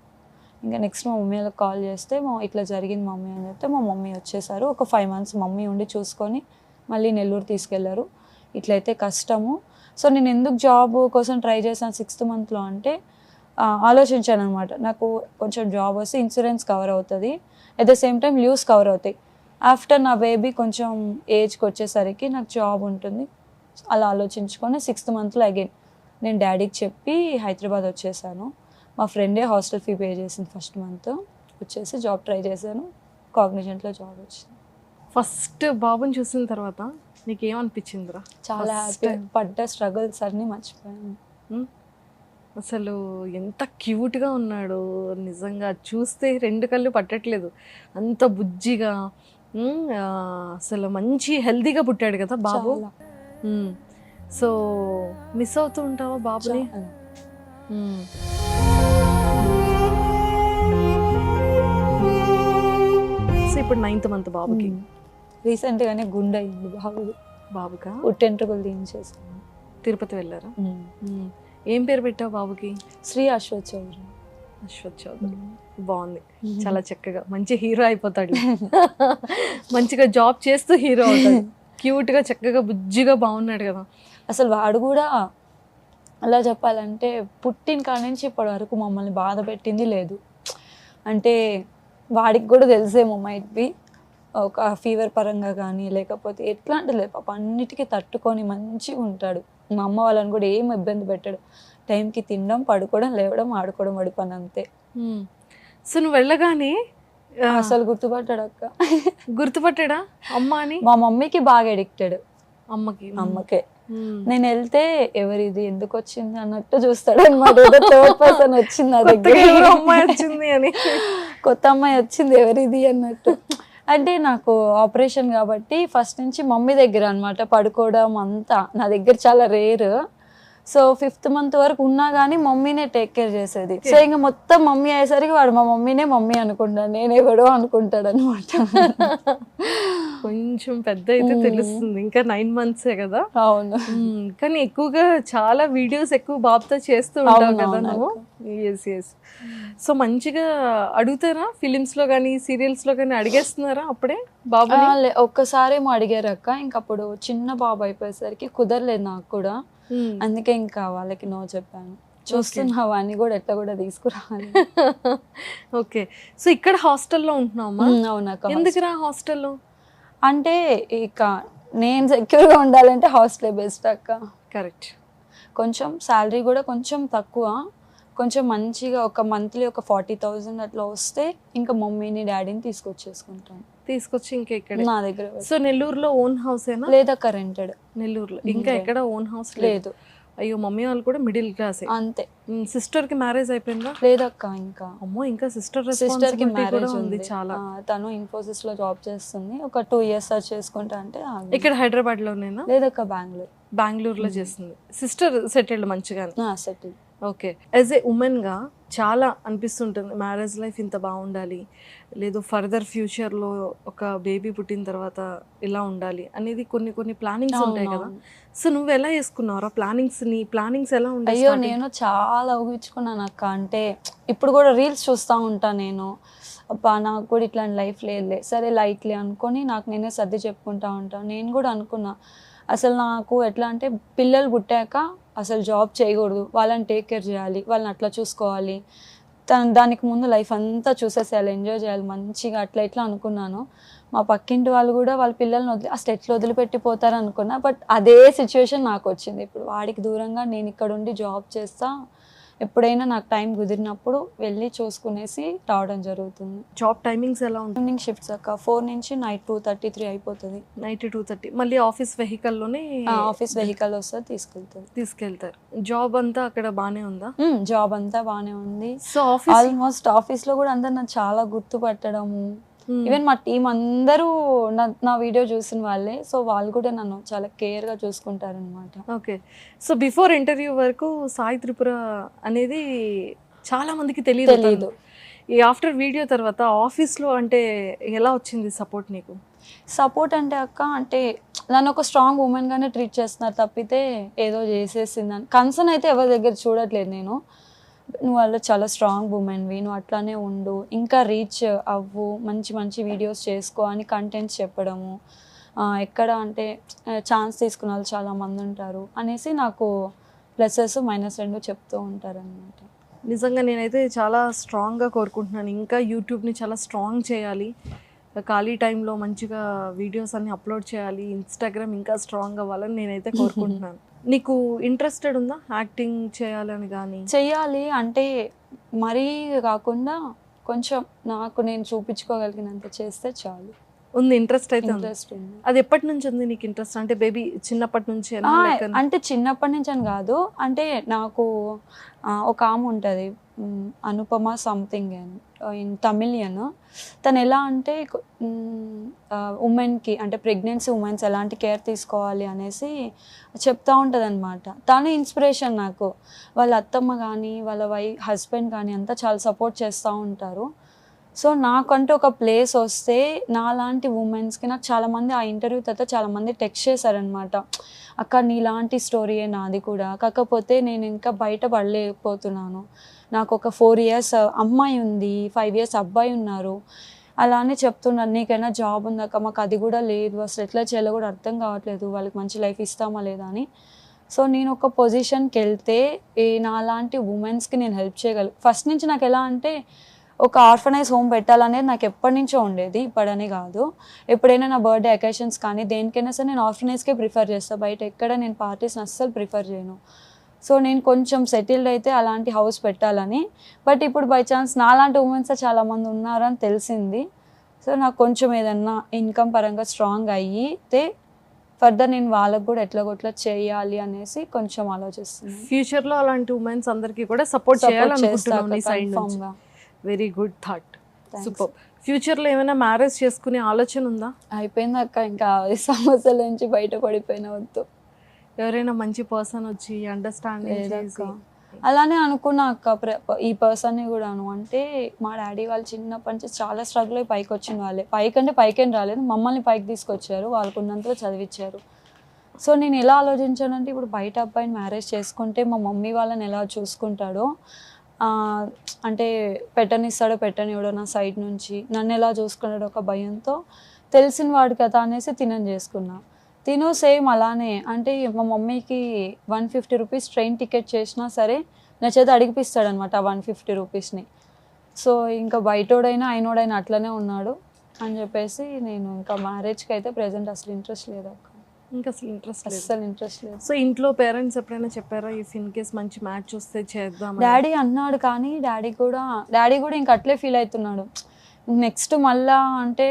ఇంకా నెక్స్ట్ మా మమ్మీ వాళ్ళకి కాల్ చేస్తే ఇట్లా జరిగింది మమ్మీ అని చెప్తే మా మమ్మీ వచ్చేసారు. ఒక 5 months మమ్మీ ఉండి చూసుకొని మళ్ళీ నెల్లూరు తీసుకెళ్లారు. ఇట్లయితే కష్టము. సో నేను ఎందుకు జాబ్ కోసం ట్రై చేశాను 6th monthలో అంటే ఆలోచించాను అనమాట. నాకు కొంచెం జాబ్ వస్తే ఇన్సూరెన్స్ కవర్ అవుతుంది, at the same time leaves cover అవుతాయి. ఆఫ్టర్ నా బేబీ కొంచెం ఏజ్కి వచ్చేసరికి నాకు జాబ్ ఉంటుంది. అలా ఆలోచించుకొని 6th monthలో అగైన్ నేను డాడీకి చెప్పి హైదరాబాద్ వచ్చేసాను. మా ఫ్రెండే హాస్టల్ ఫీ పే చేసింది ఫస్ట్ మంత్. వచ్చేసి జాబ్ ట్రై చేశాను, కాగ్నిజెంట్లో జాబ్ వచ్చింది. ఫస్ట్ బాబుని చూసిన తర్వాత నీకు ఏమనిపించిందిరా? చాలా హ్యాపీ, పడ్డ స్ట్రగుల్స్ అన్నీ మర్చిపోయాను. అసలు ఎంత క్యూట్గా ఉన్నాడు నిజంగా, చూస్తే 2 కళ్ళు పట్టట్లేదు, అంత బుజ్జిగా. అసలు మంచి హెల్తీగా పుట్టాడు కదా బాబు. సో మిస్ అవుతూ ఉంటావా బాబుని? సో ఇప్పుడు 9th month బాబుకి. రీసెంట్గానే గుండె అయింది బాబుగా, పుట్టెంట్రుకలు తీయించేసాను. తిరుపతి వెళ్ళారా? ఏం పేరు పెట్టావు బాబుకి? శ్రీ అశ్వత్ చౌదరి. అశ్వత్ చౌదరి బాగుంది, చాలా చక్కగా మంచి హీరో అయిపోతాడు. మంచిగా జాబ్ చేస్తూ హీరో అవుతాడు. క్యూట్గా చక్కగా బుజ్జిగా బాగున్నాడు కదా. అసలు వాడు కూడా అలా చెప్పాలంటే పుట్టిన కాడి నుంచి ఇప్పటి వరకు మమ్మల్ని బాధ పెట్టింది లేదు. అంటే వాడికి కూడా తెలిసేమో మైట్ బి ఒక ఫీవర్ పరంగా కానీ లేకపోతే ఎట్లాంటి లేదు పాప, అన్నిటికీ తట్టుకొని మంచిగా ఉంటాడు. మా అమ్మ వాళ్ళని కూడా ఏం ఇబ్బంది పెట్టాడు. టైంకి తినడం, పడుకోవడం, లేవడం, ఆడుకోవడం, వాడి పని అంతే. సో నువ్వు వెళ్ళగానే అసలు గుర్తుపట్టాడు అక్క. గుర్తుపట్టాడా అమ్మ అని? మా మమ్మీకి బాగా అడిక్టెడ్, అమ్మకే. నేను వెళ్తే ఎవరిది ఎందుకు వచ్చింది అన్నట్టు చూస్తాడు అనమాట. ఏదో థర్డ్ పర్సన్ వచ్చింది నా దగ్గర, అమ్మాయి వచ్చింది అని, కొత్త అమ్మాయి వచ్చింది ఎవరిది అన్నట్టు. అంటే నాకు ఆపరేషన్ కాబట్టి ఫస్ట్ నుంచి మమ్మీ దగ్గర అనమాట పడుకోవడం అంతా. నా దగ్గర చాలా రేర్. సో 5th month వరకు ఉన్నా కానీ మమ్మీనే టేక్ కేర్ చేసేది. సో ఇంకా మొత్తం మమ్మీ అయ్యేసరికి వాడు మా మమ్మీనే మమ్మీ అనుకుంటాడు, నేనేవాడో అనుకుంటాడు అనమాట. కొంచెం పెద్ద అయితే తెలుస్తుంది, ఇంకా 9 months కదా. అవును, కానీ ఎక్కువగా చాలా వీడియోస్ ఎక్కువ బాబుతో చేస్తూ ఉంటావు కదా నువ్వు. ఎస్. సో మంచిగా అడుగుతారా ఫిలిమ్స్ లో కానీ సీరియల్స్ లో కానీ? అడిగేస్తున్నారా అప్పుడే బాబు? ఒక్కసారేమో అడిగారు అక్క, ఇంకప్పుడు చిన్న బాబు అయిపోయేసరికి కుదరలేదు నాకు కూడా. అందుకే ఇంకా వాళ్ళకి నో చెప్పాను. చూస్తున్నావా అని కూడా ఎట్లా కూడా తీసుకురావాలి. ఓకే. సో ఇక్కడ హాస్టల్లో ఉంటున్నావా? అవునక్క. ఎందుకురా హాస్టల్లో? అంటే ఇక నేను సెక్యూర్గా ఉండాలంటే హాస్టలే బెస్ట్ అక్క. కరెక్ట్. కొంచెం శాలరీ కూడా కొంచెం తక్కువ, కొంచెం మంచిగా ఒక మంత్లీ ఒక 40,000 అట్లా వస్తే ఇంకా మమ్మీని డాడీని తీసుకొచ్చేసుకుంటాను. తీసుకొచ్చి ఇంకా ఇక్కడ నా దగ్గర. సో నెల్లూరులో ఓన్ హౌస్ ఏనా? లేదక్క, రెంటెడ్. నెల్లూరులో ఇంకా ఎక్కడ ఓన్ హౌస్ లేదు. అయ్యో, మమ్మీ వాళ్ళు కూడా మిడిల్ క్లాస్ అంతే. సిస్టర్ కి మ్యారేజ్ అయిపోయిందా? లేదక్క ఇంకా. అమ్మో, ఇంకా సిస్టర్ కి మ్యారేజ్ ఉంది చాలా. తను ఇన్ఫోసిస్ లో జాబ్ చేస్తుంది. ఒక 2 years చేసుకుంటా అంటే. ఇక్కడ హైదరాబాద్ లోనేనా? లేదక్క, బెంగళూరులో చేస్తుంది. సిస్టర్ సెటిల్డ్ మంచిగా? సెటిల్. ఓకే. యాజ్ ఏ ఉమెన్గా చాలా అనిపిస్తుంటుంది మ్యారేజ్ లైఫ్ ఇంత బాగుండాలి, లేదు ఫర్దర్ ఫ్యూచర్లో ఒక బేబీ పుట్టిన తర్వాత ఇలా ఉండాలి అనేది కొన్ని ప్లానింగ్స్ ఉంటాయి కదా. సో నువ్వు ఎలా వేసుకున్నావు ప్లానింగ్స్ ఎలా ఉంటాయి? అయ్యో, నేను చాలా ఊహించుకున్నాను అక్క. అంటే ఇప్పుడు కూడా రీల్స్ చూస్తూ ఉంటాను నేను. అబ్బా, నాకు కూడా ఇట్లాంటి లైఫ్ లేదులే, సరే లైట్లే అనుకొని నాకు నేనే సర్ది చెప్పుకుంటా ఉంటాను. నేను కూడా అనుకున్నా అసలు నాకు ఎట్లా అంటే పిల్లలు పుట్టాక అసలు జాబ్ చేయకూడదు, వాళ్ళని టేక్ కేర్ చేయాలి, వాళ్ళని అట్లా చూసుకోవాలి, దానికి ముందు లైఫ్ అంతా చూసేసేయాలి, ఎంజాయ్ చేయాలి మంచిగా, అట్లా ఇట్లా అనుకున్నాను. మా పక్కింటి వాళ్ళు కూడా వాళ్ళ పిల్లల్ని అసలు ఎట్లా వదిలిపెట్టిపోతారు అనుకున్నా. బట్ అదే సిచ్యువేషన్ నాకు వచ్చింది. ఇప్పుడు వాడికి దూరంగా నేను ఇక్కడ ఉండి జాబ్ చేస్తా, ఎప్పుడైనా నాకు టైం కుదిరినప్పుడు వెళ్ళి చూసుకునేసి రావడం జరుగుతుంది. జాబ్ టైమింగ్స్ ఎలా ఉంటుంది? ఈవినింగ్ షిఫ్ట్స్ అక్క, 4 నుంచి నైట్ 2:33 అయిపోతుంది. నైట్ 2:30. మళ్ళీ ఆఫీస్ వెహికల్లోనే? ఆఫీస్ వెహికల్ వస్తుంది, తీసుకెళ్తారు. జాబ్ అంతా అక్కడ బాగానే ఉందా? జాబ్ అంతా బాగానే ఉంది. సో ఆల్మోస్ట్ ఆఫీస్ లో కూడా అందరు నాకు చాలా గుర్తుపట్టడము, ఈవెన్ మా టీం అందరూ నా వీడియో చూసిన వాళ్ళే. సో వాళ్ళు కూడా నన్ను చాలా కేర్గా చూసుకుంటారనమాట. ఓకే. సో బిఫోర్ ఇంటర్వ్యూ వరకు సాయి త్రిపుర అనేది చాలా మందికి తెలియదు. ఈ ఆఫ్టర్ వీడియో తర్వాత ఆఫీస్లో అంటే ఎలా వచ్చింది సపోర్ట్ నీకు? సపోర్ట్ అంటే అక్క, అంటే నన్ను ఒక స్ట్రాంగ్ ఉమెన్గానే ట్రీట్ చేస్తున్నారు తప్పితే ఏదో చేసేసిందని కన్సర్న్ అయితే ఎవరి దగ్గర చూడట్లేదు నేను. నువ్వు వాళ్ళు చాలా స్ట్రాంగ్ ఉమెన్వి, నువ్వు అట్లానే ఉండు, ఇంకా రీచ్ అవ్వు, మంచి మంచి వీడియోస్ చేసుకో అని కంటెంట్స్ చెప్పడము. ఎక్కడ అంటే ఛాన్స్ తీసుకున్న వాళ్ళు చాలామంది ఉంటారు అనేసి నాకు ప్లసెస్ మైనస్ రెండు చెప్తూ ఉంటారనమాట. నిజంగా నేనైతే చాలా స్ట్రాంగ్గా కోరుకుంటున్నాను. ఇంకా యూట్యూబ్ని చాలా స్ట్రాంగ్ చేయాలి, ఖాళీ టైంలో మంచిగా వీడియోస్ అన్ని అప్లోడ్ చేయాలి, ఇన్స్టాగ్రామ్ ఇంకా స్ట్రాంగ్ అవ్వాలని నేనైతే కోరుకుంటున్నాను. నీకు ఇంట్రెస్టెడ్ ఉందా యాక్టింగ్ చేయాలని? కానీ చెయ్యాలి అంటే మరీ కాకుండా కొంచెం నాకు నేను చూపించుకోగలిగినంత చేస్తే చాలు. ఉంది, ఇంట్రెస్ట్ అయితే ఉంది. ఇంట్రెస్ట్ ఉంది. అది ఎప్పటి నుంచి ఉంది నీకు ఇంట్రెస్ట్? అంటే బేబీ చిన్నప్పటి నుంచి అంటే చిన్నప్పటి నుంచి అని కాదు, అంటే నాకు ఒక ఆమె ఉంటుంది అనుపమ సంథింగ్ అని, ఇన్ తమిళియన్. తను ఎలా అంటే ఉమెన్కి అంటే ప్రెగ్నెన్సీ ఉమెన్స్ ఎలాంటి కేర్ తీసుకోవాలి అనేసి చెప్తా ఉంటుంది అనమాట. తను ఇన్స్పిరేషన్ నాకు. వాళ్ళ అత్తమ్మ కానీ వాళ్ళ హస్బెండ్ కానీ అంతా చాలా సపోర్ట్ చేస్తూ ఉంటారు. సో నాకంటూ ఒక ప్లేస్ వస్తే నాలాంటి ఉమెన్స్కి, నాకు చాలామంది ఆ ఇంటర్వ్యూ తర్వాత చాలామంది టెక్స్ట్ చేశారనమాట, అక్క నీలాంటి స్టోరీయే నాది కూడా, కాకపోతే నేను ఇంకా బయట పడలేకపోతున్నాను, నాకు ఒక 4 years అమ్మాయి ఉంది, 5 years అబ్బాయి ఉన్నారు, అలానే చెప్తున్నాను, నీకైనా జాబ్ ఉందాక, మాకు అది కూడా లేదు, అసలు ఎట్లా చేయాలో కూడా అర్థం కావట్లేదు, వాళ్ళకి మంచి లైఫ్ ఇస్తామా లేదా అని. సో నేను ఒక పొజిషన్కి వెళ్తే నాలాంటి ఉమెన్స్కి నేను హెల్ప్ చేయగలను. ఫస్ట్ నుంచి నాకు ఎలా అంటే ఒక ఆర్ఫనైజ్ హోమ్ పెట్టాలనేది నాకు ఎప్పటి నుంచో ఉండేది, ఇప్పుడని కాదు. ఎప్పుడైనా నా బర్త్డే అకేషన్స్ కానీ దేనికైనా సరే నేను ఆర్ఫనైజ్కే ప్రిఫర్ చేస్తాను, బయట ఎక్కడ నేను పార్టీస్ని అస్సలు ప్రిఫర్ చేయను. సో నేను కొంచెం సెటిల్డ్ అయితే అలాంటి హౌస్ పెట్టాలని. బట్ ఇప్పుడు బై ఛాన్స్ నాలాంటి ఉమెన్స్ చాలామంది ఉన్నారని తెలిసింది. సో నాకు కొంచెం ఏదన్నా ఇన్కమ్ పరంగా స్ట్రాంగ్ అయ్యితే ఫర్దర్ నేను వాళ్ళకు కూడా ఎట్లాగొట్లా చేయాలి అనేసి కొంచెం ఆలోచిస్తున్నాను. ఫ్యూచర్లో అలాంటి ఉమెన్స్ అందరికీ కూడా సపోర్ట్ చేయాలనుకుంటున్నాను. Very good thought, super. ఫ్యూచర్లో ఏమైనా మ్యారేజ్ చేసుకునే ఆలోచన ఉందా? అయిపోయింది అక్క, ఇంకా ఈ సమస్యల నుంచి బయటపడిపోయిన వద్దు. ఎవరైనా మంచి పర్సన్ వచ్చి అండర్స్టాండింగ్ చేసి అలానే అనుకున్నా అక్క ఈ పర్సన్ని కూడాను. అంటే మా డాడీ వాళ్ళు చిన్నప్పటి నుంచి చాలా స్ట్రగుల్ అయి పైకి వచ్చిన వాళ్ళే, పైకంటే పైకేం రాలేదు, మమ్మల్ని పైకి తీసుకొచ్చారు, వాళ్ళకున్నంతలో చదివించారు. సో నేను ఎలా ఆలోచించానంటే ఇప్పుడు బయట అబ్బాయిని మ్యారేజ్ చేసుకుంటే మా మమ్మీ వాళ్ళని ఎలా చూసుకుంటాడో, అంటే పెట్టనిస్తాడో పెట్టనివ్వడో నా సైడ్ నుంచి, నన్ను ఎలా చూసుకున్నాడో ఒక భయంతో తెలిసిన వాడు కదా అనేసి తినని చేసుకున్నా. తిను సేమ్ అలానే, అంటే మా మమ్మీకి 150 రూపీస్ ట్రైన్ టికెట్ చేసినా సరే నా చేత అడిగిపిస్తాడనమాట ఆ 150 రూపీస్ని. సో ఇంకా బయటోడైనా అయినోడైనా అట్లనే ఉన్నాడు అని చెప్పేసి నేను ఇంకా మ్యారేజ్కి అయితే ప్రెజెంట్ అసలు ఇంట్రెస్ట్ లేదు అక్క. ఇంకా అసలు ఇంట్రెస్ట్ లేదు. సో ఇంట్లో పేరెంట్స్ ఎప్పుడైనా చెప్పారా ఇఫ్ ఇన్ కేస్ మంచి మ్యాచ్ వస్తే చేద్దాం? డాడీ అన్నాడు, కానీ డాడీ కూడా ఇంకా అట్లే ఫీల్ అవుతున్నాడు. నెక్స్ట్ మళ్ళా అంటే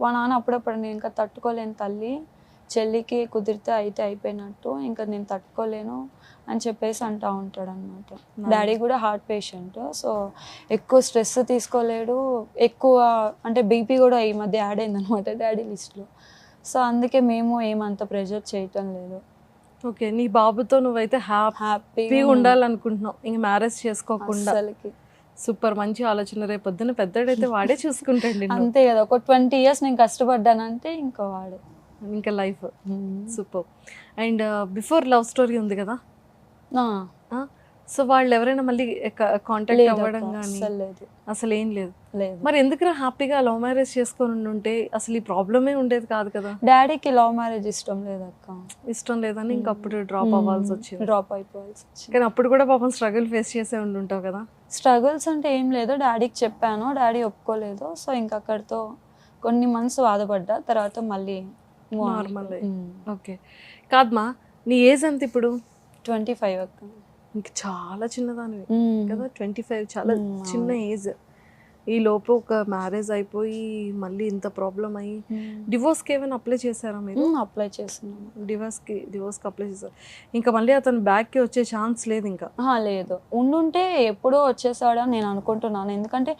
మా నాన్న అప్పుడప్పుడు నేను ఇంకా తట్టుకోలేను తల్లి, చెల్లికి కుదిరితే అయితే అయిపోయినట్టు, ఇంకా నేను తట్టుకోలేను అని చెప్పేసి అంటూ ఉంటాడు అనమాట. డాడీ కూడా హార్ట్ పేషెంట్, సో ఎక్కువ స్ట్రెస్ తీసుకోలేడు, ఎక్కువ అంటే బీపీ కూడా ఈ మధ్య యాడ్ అయిందనమాట డాడీ లిస్ట్లో. సో అందుకే మేము ఏమంత ప్రెషర్ చేయటం లేదు. ఓకే, నీ బాబుతో నువ్వైతే హ్యాపీగా ఉండాలనుకుంటున్నావు, ఇంక మ్యారేజ్ చేసుకోకుండా. సూపర్, మంచి ఆలోచన. రేపు పొద్దున్న పెద్దడైతే వాడే చూసుకుంటాడు. అంతే కదా, ఒక 20 years నేను కష్టపడ్డానంటే ఇంకా వాడే ఇంకా life. Super. And before love story ఉంది కదా, సో వాళ్ళు ఎవరైనా మళ్ళీ కాంటాక్ట్ అవ్వడం కానీ అసలు ఏం లేదు? మరి ఎందుకు హ్యాపీగా లవ్ మ్యారేజ్ చేసుకొని ఉంటే అసలు ఈ ప్రాబ్లమే ఉండేది కాదు కదా. డాడీకి లవ్ మ్యారేజ్ ఇష్టం లేదక్క, ఇష్టం లేదని ఇంకా అప్పుడు డ్రాప్ అవ్వాల్సి వచ్చింది. డ్రాప్ అయిపోవాల్సి వచ్చింది. కానీ అప్పుడు కూడా పాపం స్ట్రగుల్ ఫేస్ చేసే ఉంటుంటావు కదా. స్ట్రగుల్స్ అంటే ఏం లేదు, డాడీకి చెప్పాను, డాడీ ఒప్పుకోలేదు. సో ఇంకా అక్కడితో కొన్ని మంత్స్ బాధపడ్డా, తర్వాత మళ్ళీ నార్మల్. ఓకే, కాదమ్మా నీ ఏజ్ ఎంత ఇప్పుడు? 25 అక్క. ఇంకా చాలా చిన్నదానివి కదా, 25 చాలా చిన్న ఏజ్. ఈ లోపు ఒక మ్యారేజ్ అయిపోయి మళ్ళీ ఇంత ప్రాబ్లం అయ్యి డివోర్స్కి ఏమైనా అప్లై చేశారా మీరు? అప్లై చేస్తున్నాను. డివోర్స్కి అప్లై చేశారు. ఇంకా మళ్ళీ అతను బ్యాక్కి వచ్చే ఛాన్స్ లేదు ఇంకా? లేదు, ఉండుంటే ఎప్పుడో వచ్చేసాడని నేను అనుకుంటున్నాను. ఎందుకంటే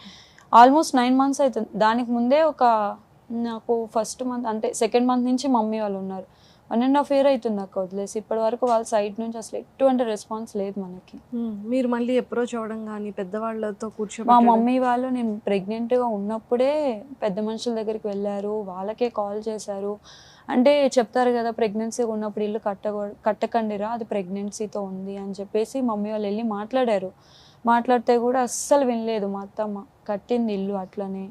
ఆల్మోస్ట్ 9 months అవుతుంది. దానికి ముందే నాకు ఫస్ట్ మంత్ అంటే సెకండ్ మంత్ నుంచి మమ్మీ వాళ్ళు ఉన్నారు. 1.5 year అవుతుంది అక్క వదిలేసి. ఇప్పటి వరకు వాళ్ళ సైడ్ నుంచి అసలు ఎటువంటి రెస్పాన్స్ లేదు మనకి. మీరు మళ్ళీ అప్రోచ్ అవ్వడం కానీ పెద్దవాళ్ళతో మా కూర్చోబెట్టడం మమ్మీ వాళ్ళు నేను ప్రెగ్నెంట్గా ఉన్నప్పుడే పెద్ద మనుషుల దగ్గరికి వెళ్ళారు, వాళ్ళకే కాల్ చేశారు. అంటే చెప్తారు కదా ప్రెగ్నెన్సీగా ఉన్నప్పుడు ఇల్లు కట్టకండిరా, అది ప్రెగ్నెన్సీతో ఉంది అని చెప్పేసి మమ్మీ వాళ్ళు వెళ్ళి మాట్లాడారు. మాట్లాడితే కూడా అస్సలు వినలేదు మా అత్తమ్మ. కట్టింది ఇల్లు అట్లనే,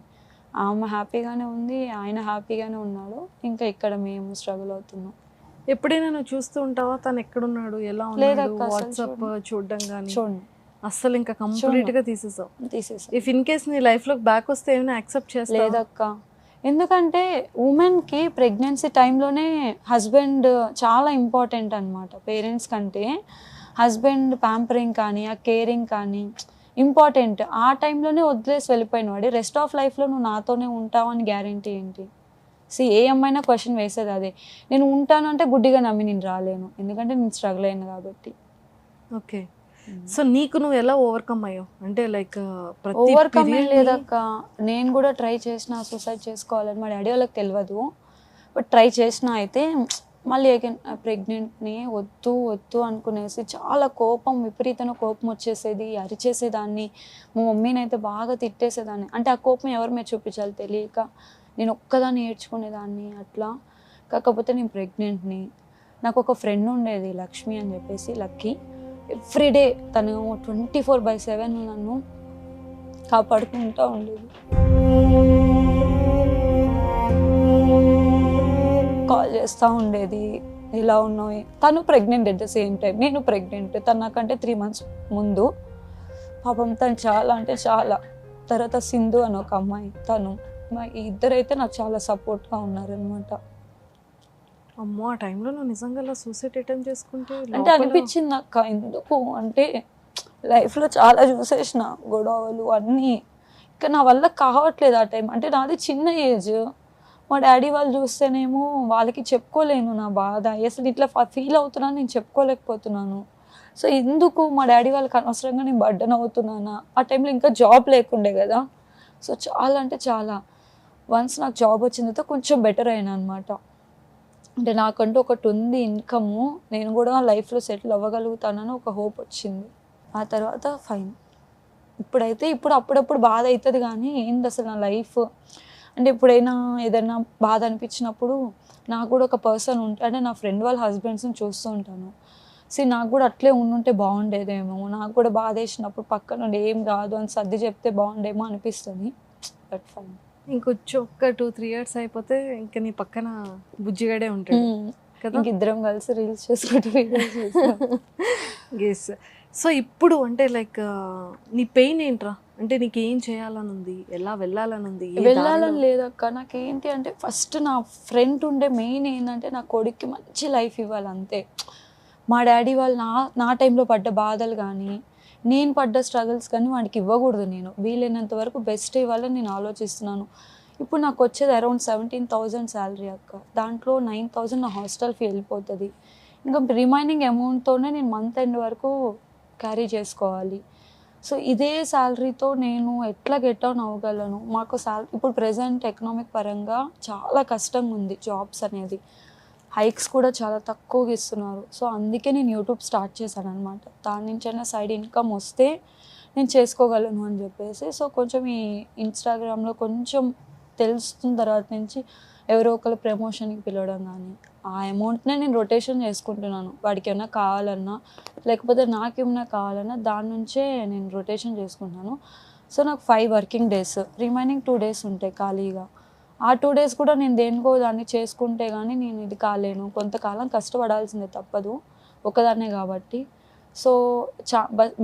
ఆమె హ్యాపీగానే ఉంది, ఆయన హ్యాపీగానే ఉన్నాడు. ఇంకా ఇక్కడ మేము స్ట్రగుల్ అవుతున్నాం. ఎప్పుడైనా నువ్వు చూస్తూ ఉంటావా తను ఎక్కడున్నాడు, ఎలా ఉన్నాడు, లేదక్క, అసలు వాట్సాప్ చూడడం కానీ? చూడండి, అస్సలు ఇంకా కంప్లీట్ గా తీసేసావు. తీసేసా. ఇఫ్ ఇన్ కేస్ నీ లైఫ్ లోకి బ్యాక్ వస్తే ఏమైనా యాక్సెప్ట్ చేస్తావా? లేదక్క, ఎందుకంటే ఉమెన్కి ప్రెగ్నెన్సీ టైంలోనే హస్బెండ్ చాలా ఇంపార్టెంట్ అనమాట. పేరెంట్స్ కంటే హస్బెండ్ ప్యాంపరింగ్ కానీ ఆ కేరింగ్ కానీ ఇంపార్టెంట్. ఆ టైంలోనే వదిలేసి వెళ్ళిపోయిన వాడి రెస్ట్ ఆఫ్ లైఫ్లో నువ్వు నాతోనే ఉంటావు అని గ్యారంటీ ఏంటి? ఏ అమ్మాయినా క్వశ్చన్ వేసేది అదే. నేను ఉంటాను అంటే గుడ్డిగా నమ్మి నేను రాలేను, ఎందుకంటే నేను స్ట్రగుల్ అయ్యాను కాబట్టి. ఓకే, సో నీకు నువ్వు ఎలా ఓవర్కమ్ అయ్యావు? అంటే లైక్ ఓవర్కమ్ ఏం లేదక్క, నేను కూడా ట్రై చేసిన సూసైడ్ చేసుకోవాలని. మా డాడీ వాళ్ళకి తెలియదు, బట్ ట్రై చేసిన. అయితే మళ్ళీ ప్రెగ్నెంట్ని వద్దు వద్దు అనుకునేసి చాలా కోపం, విపరీతమైన కోపం వచ్చేసేది, అరిచేసేదాన్ని. మా మమ్మీని అయితే బాగా తిట్టేసేదాన్ని. అంటే ఆ కోపం ఎవరి మీద చూపించాలి తెలియక నేను ఒక్కదాన్ని ఏడ్చుకునేదాన్ని అట్లా. కాకపోతే నేను ప్రెగ్నెంట్ని. నాకు ఒక ఫ్రెండ్ ఉండేది లక్ష్మి అని చెప్పేసి, లక్కీ. ఎవ్రీడే తను 24/7 నన్ను కాపాడుకుంటూ ఉండేది. కాల్ చేస్తూ ఉండేది, ఇలా ఉన్నావు. తను pregnant at the same time, నేను ప్రెగ్నెంట్. తను నాకంటే 3 months ముందు. పాపం తను చాలా అంటే చాలా. తర్వాత సింధు అని ఒక అమ్మాయి, తను. మా ఇద్దరైతే నాకు చాలా సపోర్ట్గా ఉన్నారనమాట. అమ్మో, ఆ టైంలో నువ్వు నిజంగా సూసైడ్ అటెంప్ట్ చేసుకుంటే అంటే అనిపించింది అక్క, ఎందుకు అంటే లైఫ్లో చాలా చూసేసిన గొడవలు అన్నీ. ఇంకా నా వల్ల కావట్లేదు ఆ టైం. అంటే నాది చిన్న ఏజ్. మా డాడీ వాళ్ళు చూస్తేనేమో వాళ్ళకి చెప్పుకోలేను నా బాధ. అసలు ఇట్లా ఫీల్ అవుతున్నాను, నేను చెప్పుకోలేకపోతున్నాను. సో ఎందుకు మా డాడీ వాళ్ళకి అనవసరంగా నేను బర్డెన్ అవుతున్నానా? ఆ టైంలో ఇంకా జాబ్ లేకుండే కదా. సో చాలా అంటే చాలా. వన్స్ నాకు జాబ్ వచ్చిన తర్వాత కొంచెం బెటర్ అయినా అనమాట. అంటే నాకంటూ ఒకటి ఉంది ఇన్కము, నేను కూడా లైఫ్లో సెటిల్ అవ్వగలుగుతానని ఒక హోప్ వచ్చింది. ఆ తర్వాత ఫైన్. ఇప్పుడైతే అప్పుడప్పుడు బాధ అవుతుంది, కానీ ఏంది అసలు నా లైఫ్ అంటే ఎప్పుడైనా ఏదైనా బాధ అనిపించినప్పుడు నాకు కూడా ఒక పర్సన్ ఉంటే, అంటే నా ఫ్రెండ్ వాళ్ళ హస్బెండ్స్ని చూస్తూ ఉంటాను. నాకు కూడా అట్లే ఉండుంటే బాగుండేదేమో, నాకు కూడా బాధ వేసినప్పుడు పక్క నుండి ఏం కాదు అని సర్ది చెప్తే బాగుండేమో అనిపిస్తుంది. But fine. ఇంకొచ్చి ఒక్క 2-3 years అయిపోతే ఇంకా నీ పక్కన బుజ్జిగాడే ఉంటాడు కదా. ఇద్దరం కలిసి రీల్స్ చేసుకుంటూ వీడియోస్ చేస్తాం. ఎస్. సో ఇప్పుడు అంటే లైక్ నీ పెయిన్ ఏంట్రా? అంటే నీకు ఏం చేయాలని ఉంది, ఎలా వెళ్ళాలని ఉంది? వెళ్ళాలని లేదక్క, నాకేంటి అంటే ఫస్ట్ నా ఫ్రెండ్ ఉండే మెయిన్ ఏంటంటే నా కొడుక్కి మంచి లైఫ్ ఇవ్వాలి అంతే. మా డాడీ వాళ్ళు నా టైంలో పడ్డ బాధలు కానీ నేను పడ్డ స్ట్రగుల్స్ కానీ వాడికి ఇవ్వకూడదు. నేను వీలైనంత వరకు బెస్ట్ ఇవ్వాలని నేను ఆలోచిస్తున్నాను. ఇప్పుడు నాకు వచ్చేది అరౌండ్ 17,000 శాలరీ అక్క. దాంట్లో 9,000 నా హాస్టల్ ఫీ వెళ్ళిపోతుంది. ఇంకా రిమైనింగ్ అమౌంట్తోనే నేను మంత్ ఎండ్ వరకు క్యారీ చేసుకోవాలి. సో ఇదే శాలరీతో నేను ఎట్లా గెట్ ఆన్ అవ్వగలను? మాకు ఇప్పుడు ప్రెజెంట్ ఎకనామిక్ పరంగా చాలా కష్టంగా ఉంది జాబ్స్ అనేది. హైక్స్ కూడా చాలా తక్కువగా ఇస్తున్నారు. సో అందుకే నేను యూట్యూబ్ స్టార్ట్ చేశాను అనమాట. దాని నుంచైనా సైడ్ ఇన్కమ్ వస్తే నేను చేసుకోగలను అని చెప్పేసి. సో కొంచెం ఈ ఇన్స్టాగ్రామ్లో కొంచెం తెలుస్తున్న తర్వాత నుంచి ఎవరో ఒకరు ప్రమోషన్కి పిలవడం కానీ ఆ అమౌంట్నే నేను రొటేషన్ చేసుకుంటున్నాను. వాడికి ఏమైనా కావాలన్నా లేకపోతే నాకేమైనా కావాలన్నా దాని నుంచే నేను రొటేషన్ చేసుకుంటాను. సో నాకు 5 working days, రిమైనింగ్ 2 days ఉంటాయి ఖాళీగా. ఆ 2 days కూడా నేను దేనికో దాన్ని చేసుకుంటే కానీ నేను ఇది కాలేను. కొంతకాలం కష్టపడాల్సిందే, తప్పదు, ఒకదాన్నే కాబట్టి. సో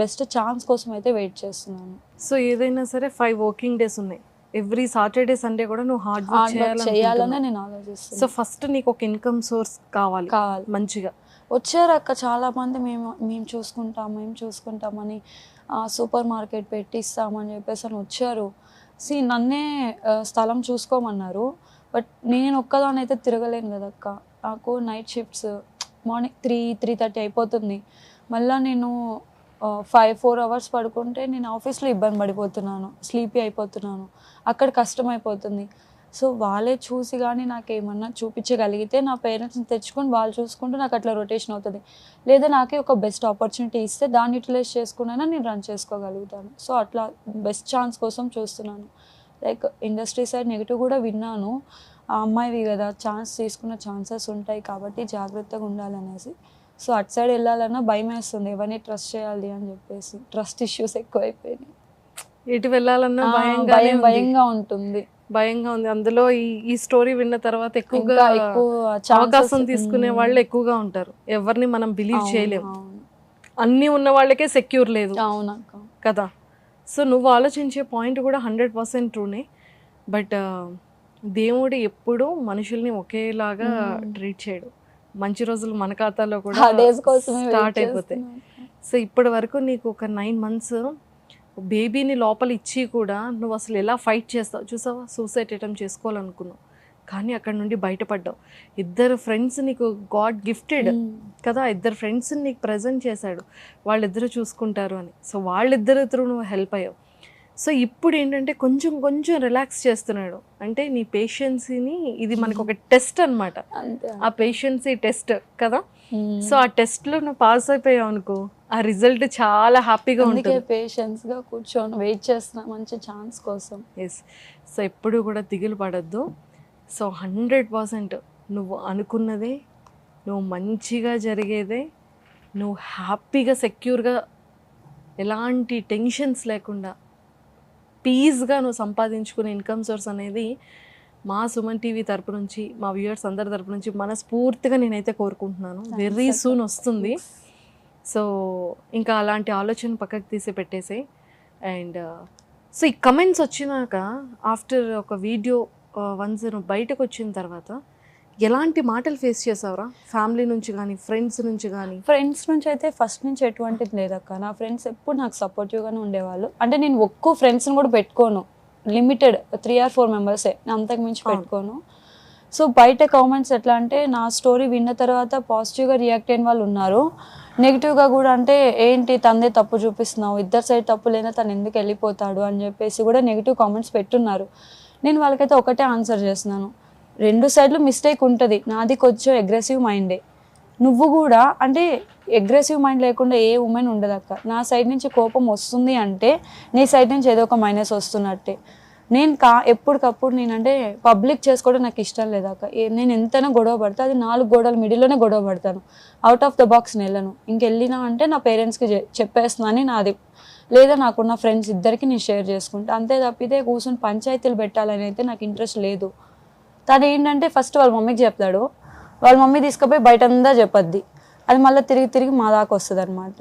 బెస్ట్ ఛాన్స్ కోసం అయితే వెయిట్ చేస్తున్నాను. సో ఏదైనా సరే 5 working days ఉన్నాయి. ఎవ్రీ సాటర్డే సండే కూడా నువ్వు హార్డ్ వర్క్ చేయాలనే నేను ఆలోచిస్తాను. సో ఫస్ట్ నీకు ఒక ఇన్కమ్ సోర్స్ కావాలి మంచిగా. వచ్చారు అక్క చాలామంది, మేము చూసుకుంటామని సూపర్ మార్కెట్ పెట్టిస్తామని చెప్పేసి అని వచ్చారు. నన్నే స్థలం చూసుకోమన్నారు. బట్ నేను ఒక్కదాని అయితే తిరగలేను కదక్క. నాకు నైట్ షిఫ్ట్స్, మార్నింగ్ 3-3:30 అయిపోతుంది. మళ్ళీ నేను 4 అవర్స్ పడుకుంటే నేను ఆఫీస్లో ఇబ్బంది పడిపోతున్నాను, స్లీపీ అయిపోతున్నాను, అక్కడ కష్టం అయిపోతుంది. సో వాళ్ళే చూసి కానీ నాకు ఏమన్నా చూపించగలిగితే నా పేరెంట్స్ని తెచ్చుకొని వాళ్ళు చూసుకుంటూ నాకు అట్లా రొటేషన్ అవుతుంది. లేదా నాకే ఒక బెస్ట్ ఆపర్చునిటీ ఇస్తే దాన్ని యూటిలైజ్ చేసుకునైనా నేను రన్ చేసుకోగలుగుతాను. సో అట్లా బెస్ట్ ఛాన్స్ కోసం చూస్తున్నాను. లైక్ ఇండస్ట్రీ సైడ్ నెగిటివ్ కూడా విన్నాను, ఆ అమ్మాయివి కదా ఛాన్స్ తీసుకున్న ఛాన్సెస్ ఉంటాయి కాబట్టి జాగ్రత్తగా ఉండాలనేసి. సో అటు సైడ్ వెళ్ళాలన్నా భయం వేస్తుంది, ఎవరిని ట్రస్ట్ చేయాలి అని చెప్పేసి. ట్రస్ట్ ఇష్యూస్ ఎక్కువైపోయినాయి, ఎటు వెళ్ళాలన్నా భయంగా ఉంటుంది. భయంగా ఉంది. అందులో ఈ స్టోరీ విన్న తర్వాత ఇంకా ఎక్కువగా ఎక్కువ అవకాశం తీసుకునే వాళ్ళు ఎక్కువగా ఉంటారు. ఎవరిని మనం బిలీవ్ చేయలేము, అన్నీ ఉన్న వాళ్ళకే సెక్యూర్ లేదు అవునక్క కదా. సో నువ్వు ఆలోచించే పాయింట్ కూడా 100% ట్రూనే. బట్ దేవుడు ఎప్పుడూ మనుషుల్ని ఒకేలాగా ట్రీట్ చేయడు. మంచి రోజులు మన ఖాతాలో కూడా స్టార్ట్ అయిపోతాయి. సో ఇప్పటి వరకు నీకు ఒక 9 months బేబీని లోపల ఇచ్చి కూడా నువ్వు అసలు ఎలా ఫైట్ చేస్తావు చూసావా. సూసైడ్ అటెంప్ట్ చేసుకోవాలనుకున్నావు కానీ అక్కడ నుండి బయటపడ్డావు. 2 ఫ్రెండ్స్ నీకు గాడ్ గిఫ్టెడ్ కదా, 2 ఫ్రెండ్స్ నీకు ప్రజెంట్ చేశాడు, వాళ్ళిద్దరూ చూసుకుంటారు అని. సో వాళ్ళిద్దరు త్రూ నువ్వు హెల్ప్ అయ్యావు. సో ఇప్పుడు ఏంటంటే కొంచెం కొంచెం రిలాక్స్ చేస్తున్నాడు. అంటే నీ పేషెన్సీని, ఇది మనకు ఒక టెస్ట్ అనమాట, ఆ పేషెన్సీ టెస్ట్ కదా. సో ఆ టెస్ట్లో నువ్వు పాస్ అయిపోయావు అనుకో, ఆ రిజల్ట్ చాలా హ్యాపీగా ఉంటుంది. పేషెన్స్గా కూర్చొని వెయిట్ చేస్తున్నా మంచి ఛాన్స్ కోసం. ఎస్. సో ఎప్పుడు కూడా దిగులు పడద్దు. సో 100% నువ్వు అనుకున్నదే, నువ్వు మంచిగా జరిగేదే, నువ్వు హ్యాపీగా సెక్యూర్గా ఎలాంటి టెన్షన్స్ లేకుండా పీస్గా నువ్వు సంపాదించుకునే ఇన్కమ్ సోర్స్ అనేది మా సుమన్ టీవీ తరపు నుంచి, మా వ్యూవర్స్ అందరి తరపు నుంచి మనస్ఫూర్తిగా నేనైతే కోరుకుంటున్నాను. వెరీ సూన్ వస్తుంది. సో ఇంకా అలాంటి ఆలోచన పక్కకు తీసి పెట్టేసాయి. అండ్ సో ఈ కమెంట్స్ వచ్చినాక ఆఫ్టర్ ఒక వీడియో వన్స్ నువ్వు బయటకు వచ్చిన తర్వాత ఎలాంటి మాటలు ఫేస్ చేసావురా? ఫ్యామిలీ నుంచి కానీ ఫ్రెండ్స్ నుంచి కానీ? ఫ్రెండ్స్ నుంచి అయితే ఫస్ట్ నుంచి ఎటువంటిది లేదక్క. నా ఫ్రెండ్స్ ఎప్పుడు నాకు సపోర్టివ్గానే ఉండేవాళ్ళు. అంటే నేను ఒక్కో ఫ్రెండ్స్ని కూడా పెట్టుకోను, లిమిటెడ్ 3 or 4 మెంబర్సే, అంతకు మించి పెట్టుకోను. సో బయట కామెంట్స్ ఎట్లా అంటే నా స్టోరీ విన్న తర్వాత పాజిటివ్గా రియాక్ట్ అయిన వాళ్ళు ఉన్నారు, నెగిటివ్గా కూడా అంటే ఏంటి తందే తప్పు చూపిస్తున్నావు, ఇద్దరు సైడ్ తప్పు లేదా తను ఎందుకు వెళ్ళిపోతాడు అని చెప్పేసి కూడా నెగిటివ్ కామెంట్స్ పెట్టున్నారు. నేను వాళ్ళకైతే ఒకటే ఆన్సర్ చేస్తున్నాను, 2 సైడ్లు మిస్టేక్ ఉంటుంది. నాది కొంచెం అగ్రెసివ్ మైండే, నువ్వు కూడా అంటే అగ్రెసివ్ మైండ్ లేకుండా ఏ ఉమెన్ ఉండదక్క. నా సైడ్ నుంచి కోపం వస్తుంది అంటే నీ సైడ్ నుంచి ఏదో ఒక మైనస్ వస్తున్నట్టే. నేను ఎప్పటికప్పుడు నేనంటే పబ్లిక్ చేసుకోవడం నాకు ఇష్టం లేదక్క. నేను ఎంతైనా గొడవ పడతా, అది 4 గోడల మిడిల్లోనే గొడవ పడతాను, అవుట్ ఆఫ్ ద బాక్స్ వెళ్ళను. ఇంకెళ్ళినా అంటే నా పేరెంట్స్కి చెప్పేస్తున్నాను నాది, లేదా నాకున్న ఫ్రెండ్స్ ఇద్దరికి నేను షేర్ చేసుకుంటా. అంతే తప్పితే కూర్చొని పంచాయతీలు పెట్టాలని అయితే నాకు ఇంట్రెస్ట్ లేదు. తను ఏంటంటే ఫస్ట్ వాళ్ళ మమ్మీకి చెప్తాడు, వాళ్ళ మమ్మీ తీసుకుపోయి బయటంతా చెప్పద్ది, అది మళ్ళీ తిరిగి తిరిగి మా దాకా వస్తుంది అనమాట.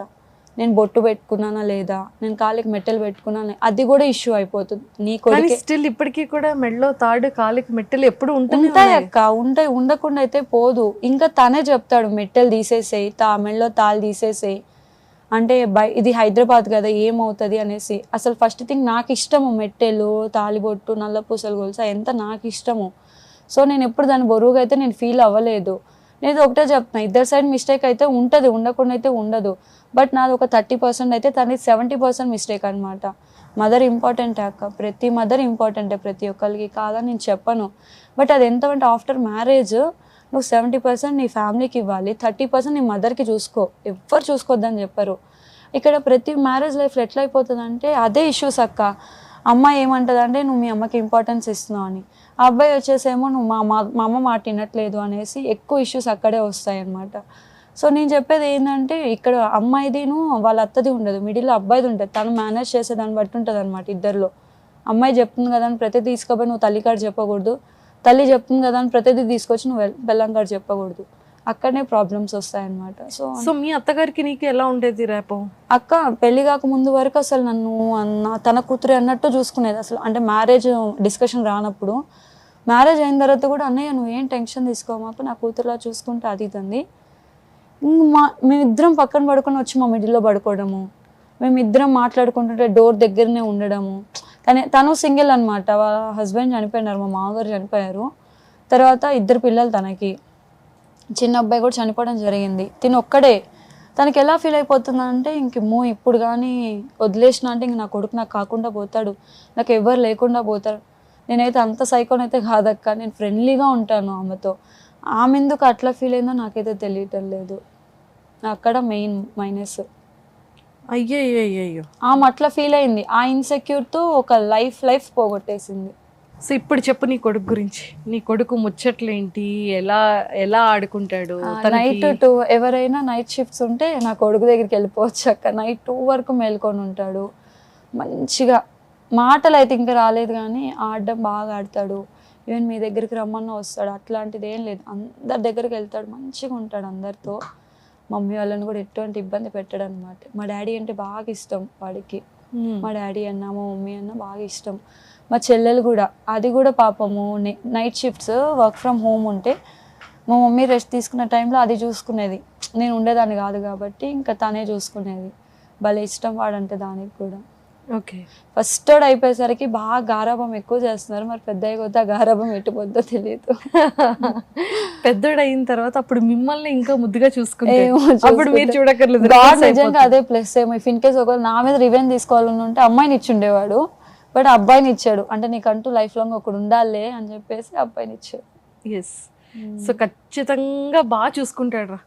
నేను బొట్టు పెట్టుకున్నానా లేదా, నేను కాలికి మెట్టెలు పెట్టుకున్నాను, అది కూడా ఇష్యూ అయిపోతుంది. నీ కొడుకు స్టిల్ ఇప్పటికీ కూడా మెడలో తాడు కాలికి మెట్టెలు ఎప్పుడు ఉంటాయి అక్క, ఉంటాయి, ఉండకుండా అయితే పోదు. ఇంకా తనే చెప్తాడు మెట్టెలు తీసేసేయి, మెడలో తాళ్ళు తీసేసేయి అంటే ఇది హైదరాబాద్ కదా ఏమవుతుంది అనేసి. అసలు ఫస్ట్ థింగ్ నాకు ఇష్టము మెట్టెలు, తాలిబొట్టు, నల్ల పూసలు గొలుసు ఎంత నాకు ఇష్టము. సో నేను ఎప్పుడు దాని బరువుగా అయితే నేను ఫీల్ అవ్వలేదు. నేను ఒకటే చెప్తున్నా, ఇద్దరు సైడ్ మిస్టేక్ అయితే ఉంటుంది, ఉండకుండా అయితే ఉండదు. బట్ నాది ఒక 30% అయితే తనది 70% మిస్టేక్ అనమాట. మదర్ ఇంపార్టెంటే అక్క, ప్రతి మదర్ ఇంపార్టెంటే ప్రతి ఒక్కరికి, కాదని నేను చెప్పను. బట్ అది ఎంత అంటే ఆఫ్టర్ మ్యారేజ్ నువ్వు 70% నీ ఫ్యామిలీకి ఇవ్వాలి, 30% నీ మదర్కి చూసుకో, ఎవ్వరు చూసుకోవద్దని చెప్పరు. ఇక్కడ ప్రతి మ్యారేజ్ లైఫ్లో ఎట్లా అయిపోతుంది అంటే అదే ఇష్యూస్ అక్క. అమ్మాయి ఏమంటుంది అంటే నువ్వు మీ అమ్మకి ఇంపార్టెన్స్ ఇస్తున్నావు అని, ఆ అబ్బాయి వచ్చేసేమో నువ్వు మా అమ్మ మాట వినట్లేదు అనేసి ఎక్కువ ఇష్యూస్ అక్కడే వస్తాయి అన్నమాట. సో నేను చెప్పేది ఏంటంటే ఇక్కడ అమ్మాయిదిను వాళ్ళ అత్తది ఉండదు, మిడిల్లో అబ్బాయిది ఉంటుంది. తను మేనేజ్ చేసే దాన్ని బట్టి ఉంటుంది అనమాట ఇద్దరిలో. అమ్మాయి చెప్తుంది కదా అని ప్రతిదీ తీసుకుపోయి నువ్వు తల్లి కాడ చెప్పకూడదు, తల్లి చెప్తుంది కదా అని ప్రతిదీ తీసుకొచ్చి నువ్వు బెల్లం కాడ చెప్పకూడదు. అక్కడనే ప్రాబ్లమ్స్ వస్తాయన్నమాట. సో మీ అత్తగారికి నీకు ఎలా ఉండేది రేపు? అక్క పెళ్లి కాక ముందు వరకు అసలు నన్ను తన కూతురు అన్నట్టు చూసుకునేది అసలు. అంటే మ్యారేజ్ డిస్కషన్ రానప్పుడు, మ్యారేజ్ అయిన తర్వాత కూడా అన్నయ్య నువ్వేం టెన్షన్ తీసుకోమాకు, నా కూతురులా చూసుకుంటే అది ఇదండి. మేమిద్దరం పక్కన పడుకొని వచ్చి మా మిడిల్లో పడుకోవడము, మేమిద్దరం మాట్లాడుకుంటుంటే డోర్ దగ్గరనే ఉండడము. తను సింగిల్ అనమాట, వాళ్ళ హస్బెండ్ చనిపోయినారు, మా మామగారు చనిపోయారు. తర్వాత 2 పిల్లలు తనకి, చిన్న అబ్బాయి కూడా చనిపోవడం జరిగింది. తిను ఒక్కడే. తనకి ఎలా ఫీల్ అయిపోతుందంటే ఇంకేమో ఇప్పుడు కానీ వదిలేసిన అంటే ఇంక నా కొడుకు నాకు కాకుండా పోతాడు, నాకు ఎవరు లేకుండా పోతారు. నేనైతే అంత సైకోనైతే కాదక్క, నేను ఫ్రెండ్లీగా ఉంటాను ఆమెతో. ఆమె ఎందుకు అట్లా ఫీల్ అయిందో నాకైతే తెలియటం లేదు. అక్కడ మెయిన్ మైనస్. అయ్యో. ఆమె అట్లా ఫీల్ అయింది, ఆ ఇన్సెక్యూర్తో ఒక లైఫ్ పోగొట్టేసింది. సో ఇప్పుడు చెప్పు నీ కొడుకు గురించి. నీ కొడుకు ముచ్చట్లేంటి, ఎలా ఎలా ఆడుకుంటాడు? నైట్ 2 ఎవరైనా నైట్ షిఫ్ట్స్ ఉంటే నా కొడుకు దగ్గరికి వెళ్ళిపోవచ్చు అక్క. నైట్ 2 వరకు మేల్కొని ఉంటాడు మంచిగా. మాటలు అయితే ఇంకా రాలేదు కానీ ఆడడం బాగా ఆడతాడు. ఈవెన్ మీ దగ్గరికి రమ్మన్నా వస్తాడు, అట్లాంటిది ఏం లేదు. అందరి దగ్గరికి వెళ్తాడు, మంచిగా ఉంటాడు అందరితో. మమ్మీ వాళ్ళని కూడా ఎటువంటి ఇబ్బంది పెట్టాడు అనమాట. మా డాడీ అంటే బాగా ఇష్టం వాడికి. మా డాడీ అన్న మా మమ్మీ అన్న బాగా ఇష్టం. మా చెల్లెలు కూడా, అది కూడా పాపము night shifts work from home ఉంటే మా మమ్మీ రెస్ట్ తీసుకున్న టైంలో అది చూసుకునేది. నేను ఉండేదాన్ని కాదు కాబట్టి ఇంకా తనే చూసుకునేది. భలే ఇష్టం వాడంటే దానికి కూడా. ఓకే. ఫస్ట్ అయిపోయేసరికి బాగా గారాబం ఎక్కువ చేస్తున్నారు, మరి పెద్ద కొద్ది ఆ గారాబం ఎట్టుపోద్దో తెలియదు. పెద్దోడు అయిన తర్వాత అప్పుడు మిమ్మల్ని ఇంకా ముద్దుగా చూసుకుంటే అప్పుడు మీరు చూడక్కర్లేదు. నిజంగా అదే ప్లస్ ఏమో. ఇఫ్ ఇన్ కేస్ ఒకవేళ నా మీద రివెంజ్ తీసుకోవాలని ఉంటే అమ్మాయిని ఇచ్చిండేవాడు, బట్ అబ్బాయిని ఇచ్చాడు. అంటే నీకంటూ లైఫ్ లాంగ్ ఒకడు ఉండాలి అని చెప్పేసి అబ్బాయిని ఇచ్చాడు. ఎస్. సో ఖచ్చితంగా బాగా చూసుకుంటాడు రా.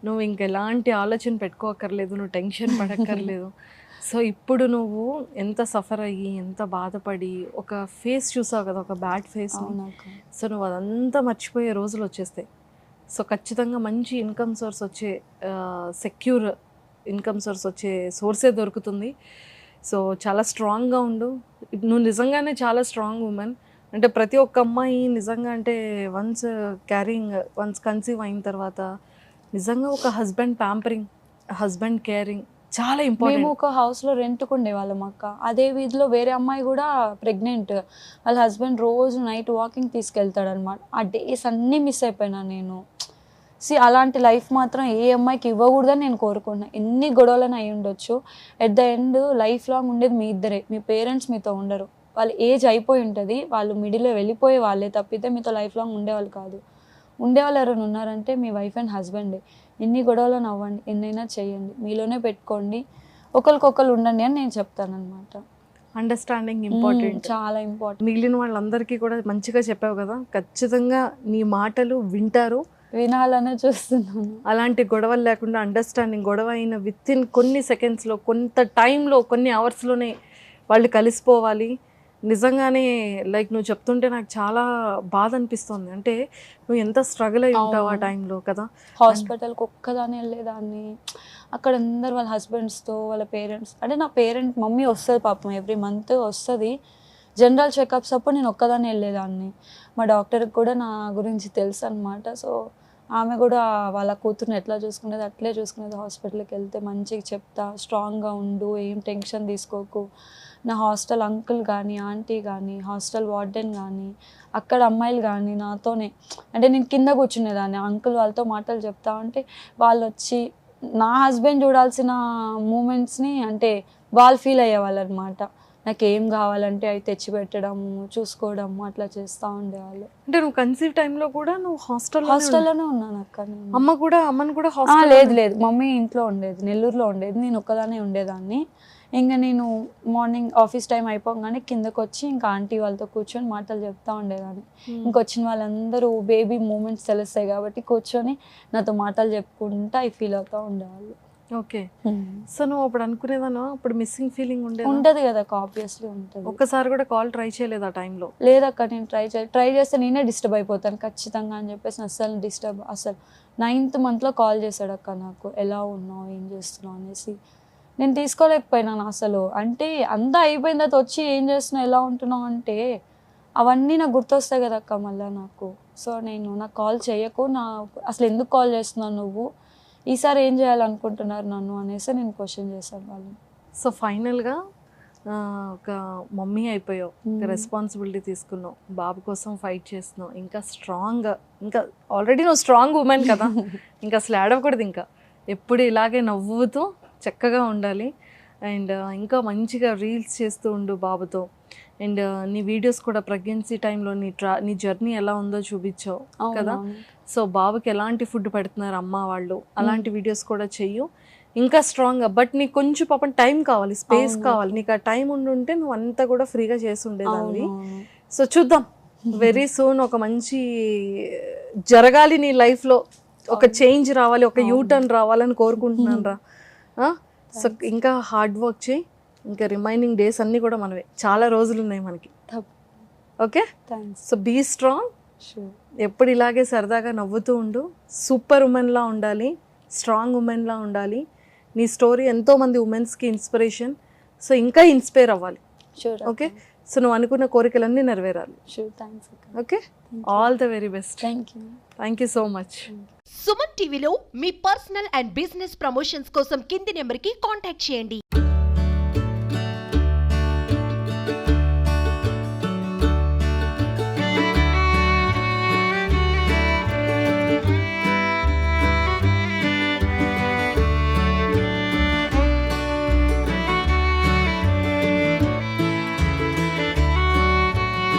నువ్వు ఇంకెలాంటి ఆలోచన పెట్టుకోకర్లేదు, నువ్వు టెన్షన్ పడక్కర్లేదు. సో ఇప్పుడు నువ్వు ఎంత సఫర్ అయ్యి ఎంత బాధపడి ఒక ఫేస్ చూసావు కదా, ఒక బ్యాడ్ ఫేస్. సో నువ్వు అదంతా మర్చిపోయే రోజులు వచ్చేస్తాయి. సో ఖచ్చితంగా మంచి ఇన్కమ్ సోర్స్ వచ్చే సెక్యూర్ ఇన్కమ్ సోర్స్ వచ్చే సోర్సే దొరుకుతుంది. సో చాలా స్ట్రాంగ్గా ఉండు. నువ్వు నిజంగానే చాలా స్ట్రాంగ్ ఉమెన్. అంటే ప్రతి ఒక్క అమ్మాయి నిజంగా అంటే వన్స్ కన్సీవ్ అయిన తర్వాత నిజంగా ఒక హస్బెండ్ ప్యాంపరింగ్, హస్బెండ్ కేరింగ్ చాలా ఇంపార్టెంట్. మేము ఒక హౌస్లో రెంట్కు ఉండేవాళ్ళం అక్క. అదే వీధిలో వేరే అమ్మాయి కూడా ప్రెగ్నెంట్. వాళ్ళ హస్బెండ్ రోజు నైట్ వాకింగ్ తీసుకెళ్తాడు అనమాట. ఆ డేస్ అన్నీ మిస్ అయిపోయినా నేను. అలాంటి లైఫ్ మాత్రం ఏ అమ్మాయికి ఇవ్వకూడదని నేను కోరుకుంటున్నాను. ఎన్ని గొడవలను అయి ఉండొచ్చు, at the end life long ఉండేది మీ ఇద్దరే. మీ పేరెంట్స్ మీతో ఉండరు, వాళ్ళ ఏజ్ అయిపోయి ఉంటుంది, వాళ్ళు మిడిల్లో వెళ్ళిపోయే వాళ్ళే తప్పితే మీతో లైఫ్ లాంగ్ ఉండేవాళ్ళు కాదు. ఉండేవాళ్ళు ఎవరైనా ఉన్నారంటే మీ వైఫ్ అండ్ హస్బెండే. ఎన్ని గొడవలను అవ్వండి, ఎన్నైనా చేయండి, మీలోనే పెట్టుకోండి, ఒకరికొకరు ఉండండి అని నేను చెప్తానమాట. అండర్స్టాండింగ్ ఇంపార్టెంట్, చాలా ఇంపార్టెంట్. మిగిలిన వాళ్ళందరికీ కూడా మంచిగా చెప్పావు కదా, ఖచ్చితంగా నీ మాటలు వింటారు, వినాలనే చూస్తున్నాను. అలాంటి గొడవలు లేకుండా అండర్స్టాండింగ్, గొడవ అయిన విత్ ఇన్ కొన్ని సెకండ్స్లో, కొంత టైంలో, కొన్ని అవర్స్లోనే వాళ్ళు కలిసిపోవాలి. నిజంగానే లైక్ నువ్వు చెప్తుంటే నాకు చాలా బాధ అనిపిస్తుంది. అంటే నువ్వు ఎంత స్ట్రగుల్ అయి ఉంటావు ఆ టైంలో కదా. హాస్పిటల్కి ఒక్కదాన్ని వెళ్ళేదాన్ని, అక్కడ అందరు వాళ్ళ హస్బెండ్స్తో, వాళ్ళ పేరెంట్స్. అంటే నా మమ్మీ వస్తుంది పాపం, ఎవ్రీ మంత్ వస్తుంది జనరల్ చెకప్స్ అప్పుడు నేను ఒక్కదాన్ని వెళ్ళేదాన్ని. మా డాక్టర్కి కూడా నా గురించి తెలుసు అనమాట. సో ఆమె కూడా వాళ్ళ కూతుర్ని ఎట్లా చూసుకునేది అట్లే చూసుకునేది. హాస్పిటల్కి వెళ్తే మంచిగా చెప్తా, స్ట్రాంగ్గా ఉండు, ఏం టెన్షన్ తీసుకోకు. నా హాస్టల్ అంకుల్ కానీ, ఆంటీ కానీ, హాస్టల్ వార్డెన్ కానీ, అక్కడ అమ్మాయిలు కానీ నాతోనే, అంటే నేను కింద కూర్చునేదాన్ని, అంకుల్ వాళ్ళతో మాటలు చెప్తా ఉంటే వాళ్ళు వచ్చి నా హస్బెండ్ చూడాల్సిన మూమెంట్స్ని అంటే వాళ్ళు ఫీల్ అయ్యేవాళ్ళు అనమాట. నాకు ఏం కావాలంటే అవి తెచ్చిపెట్టడం, చూసుకోవడం అట్లా చేస్తూ ఉండేవాళ్ళు. అంటే నువ్వు కన్సీవ్ టైంలో కూడా నువ్వు హాస్టల్లోనే ఉన్నాను అక్క. అమ్మని కూడా లేదు, మమ్మీ ఇంట్లో ఉండేది, నెల్లూరులో ఉండేది, నేను ఒక్కదానే ఉండేదాన్ని. ఇంకా నేను మార్నింగ్ ఆఫీస్ టైం అయిపోగానే కిందకు వచ్చి ఇంకా ఆంటీ వాళ్ళతో కూర్చొని మాటలు చెప్తా ఉండేదాన్ని. ఇంకొచ్చిన వాళ్ళందరూ బేబీ మూమెంట్స్ తెలుస్తాయి కాబట్టి కూర్చొని నాతో మాటలు చెప్పుకుంటా అవి ఫీల్ అవుతూ ఉండేవాళ్ళు. ఓకే. సో నువ్వు అప్పుడు అనుకునేదాను, అప్పుడు మిస్సింగ్ ఫీలింగ్ ఉంటుంది కదా, ఆబ్వియస్లీ ఉంటుంది. ఒక్కసారి కూడా కాల్ ట్రై చేయలేదు ఆ టైంలో? లేదక్క, నేను ట్రై చేస్తే నేనే డిస్టర్బ్ అయిపోతాను ఖచ్చితంగా అని చెప్పేసి అసలు 9th monthలో కాల్ చేశాడు అక్క నాకు, ఎలా ఉన్నావు, ఏం చేస్తున్నావు అనేసి. నేను తీసుకోలేకపోయినాను అసలు. అంటే అంతా అయిపోయిన తర్వాత వచ్చి ఏం చేస్తున్నావు, ఎలా ఉంటున్నావు అంటే అవన్నీ నాకు గుర్తొస్తాయి కదా అక్క మళ్ళీ నాకు. సో నాకు కాల్ చేయకు, అసలు ఎందుకు కాల్ చేస్తున్నావు నువ్వు, ఈసారి ఏం చేయాలనుకుంటున్నారు నన్ను అనేసి నేను క్వశ్చన్ చేశాను వాళ్ళు. సో ఫైనల్గా ఒక మమ్మీ అయిపోయావు, రెస్పాన్సిబిలిటీ తీసుకున్నావు, బాబు కోసం ఫైట్ చేస్తున్నావు, ఇంకా స్ట్రాంగ్గా, ఇంకా ఆల్రెడీ నువ్వు స్ట్రాంగ్ ఉమెన్ కదా, ఇంకా అసలు ఏడవకూడదు, ఇంకా ఎప్పుడు ఇలాగే నవ్వుతూ చక్కగా ఉండాలి. అండ్ ఇంకా మంచిగా రీల్స్ చేస్తూ ఉండు బాబుతో. అండ్ నీ వీడియోస్ కూడా ప్రెగ్నెన్సీ టైంలో నీ జర్నీ ఎలా ఉందో చూపించావు కదా. సో బాబుకి ఎలాంటి ఫుడ్ పెడుతున్నారు అమ్మ వాళ్ళు, అలాంటి వీడియోస్ కూడా చెయ్యు. ఇంకా స్ట్రాంగ్గా. బట్ నీకు కొంచెం పాపం టైం కావాలి, స్పేస్ కావాలి. నీకు ఆ టైం ఉండుంటే నువ్వు అంతా కూడా ఫ్రీగా చేసి ఉండేదాన్ని. సో చూద్దాం, వెరీ సూన్ ఒక మంచి జరగాలి నీ లైఫ్లో, ఒక చేంజ్ రావాలి, ఒక యూటర్న్ రావాలని కోరుకుంటున్నాను రా. సో ఇంకా హార్డ్ వర్క్ చేయి, ఇంకా రిమైనింగ్ డేస్ అన్నీ కూడా మనవే, చాలా రోజులు ఉన్నాయి మనకి. Okay, thanks. So be strong. ఎప్పుడు ఇలాగే సరదాగా నవ్వుతూ ఉండు. సూపర్ ఉమెన్లా ఉండాలి, స్ట్రాంగ్ ఉమెన్లా ఉండాలి. నీ స్టోరీ ఎంతోమంది ఉమెన్స్కి ఇన్స్పిరేషన్. సో ఇంకా ఇన్స్పైర్ అవ్వాలి. షూర్. ఓకే, సో నువ్వు అనుకున్న కోరికలన్నీ నెరవేరాలి. Sure. Thanks. Okay, all the very best. Thank you so much. Suman టీవీలో మీ పర్సనల్ అండ్ బిజినెస్ ప్రమోషన్స్ కోసం కింది నెంబర్కి కాంటాక్ట్ చేయండి.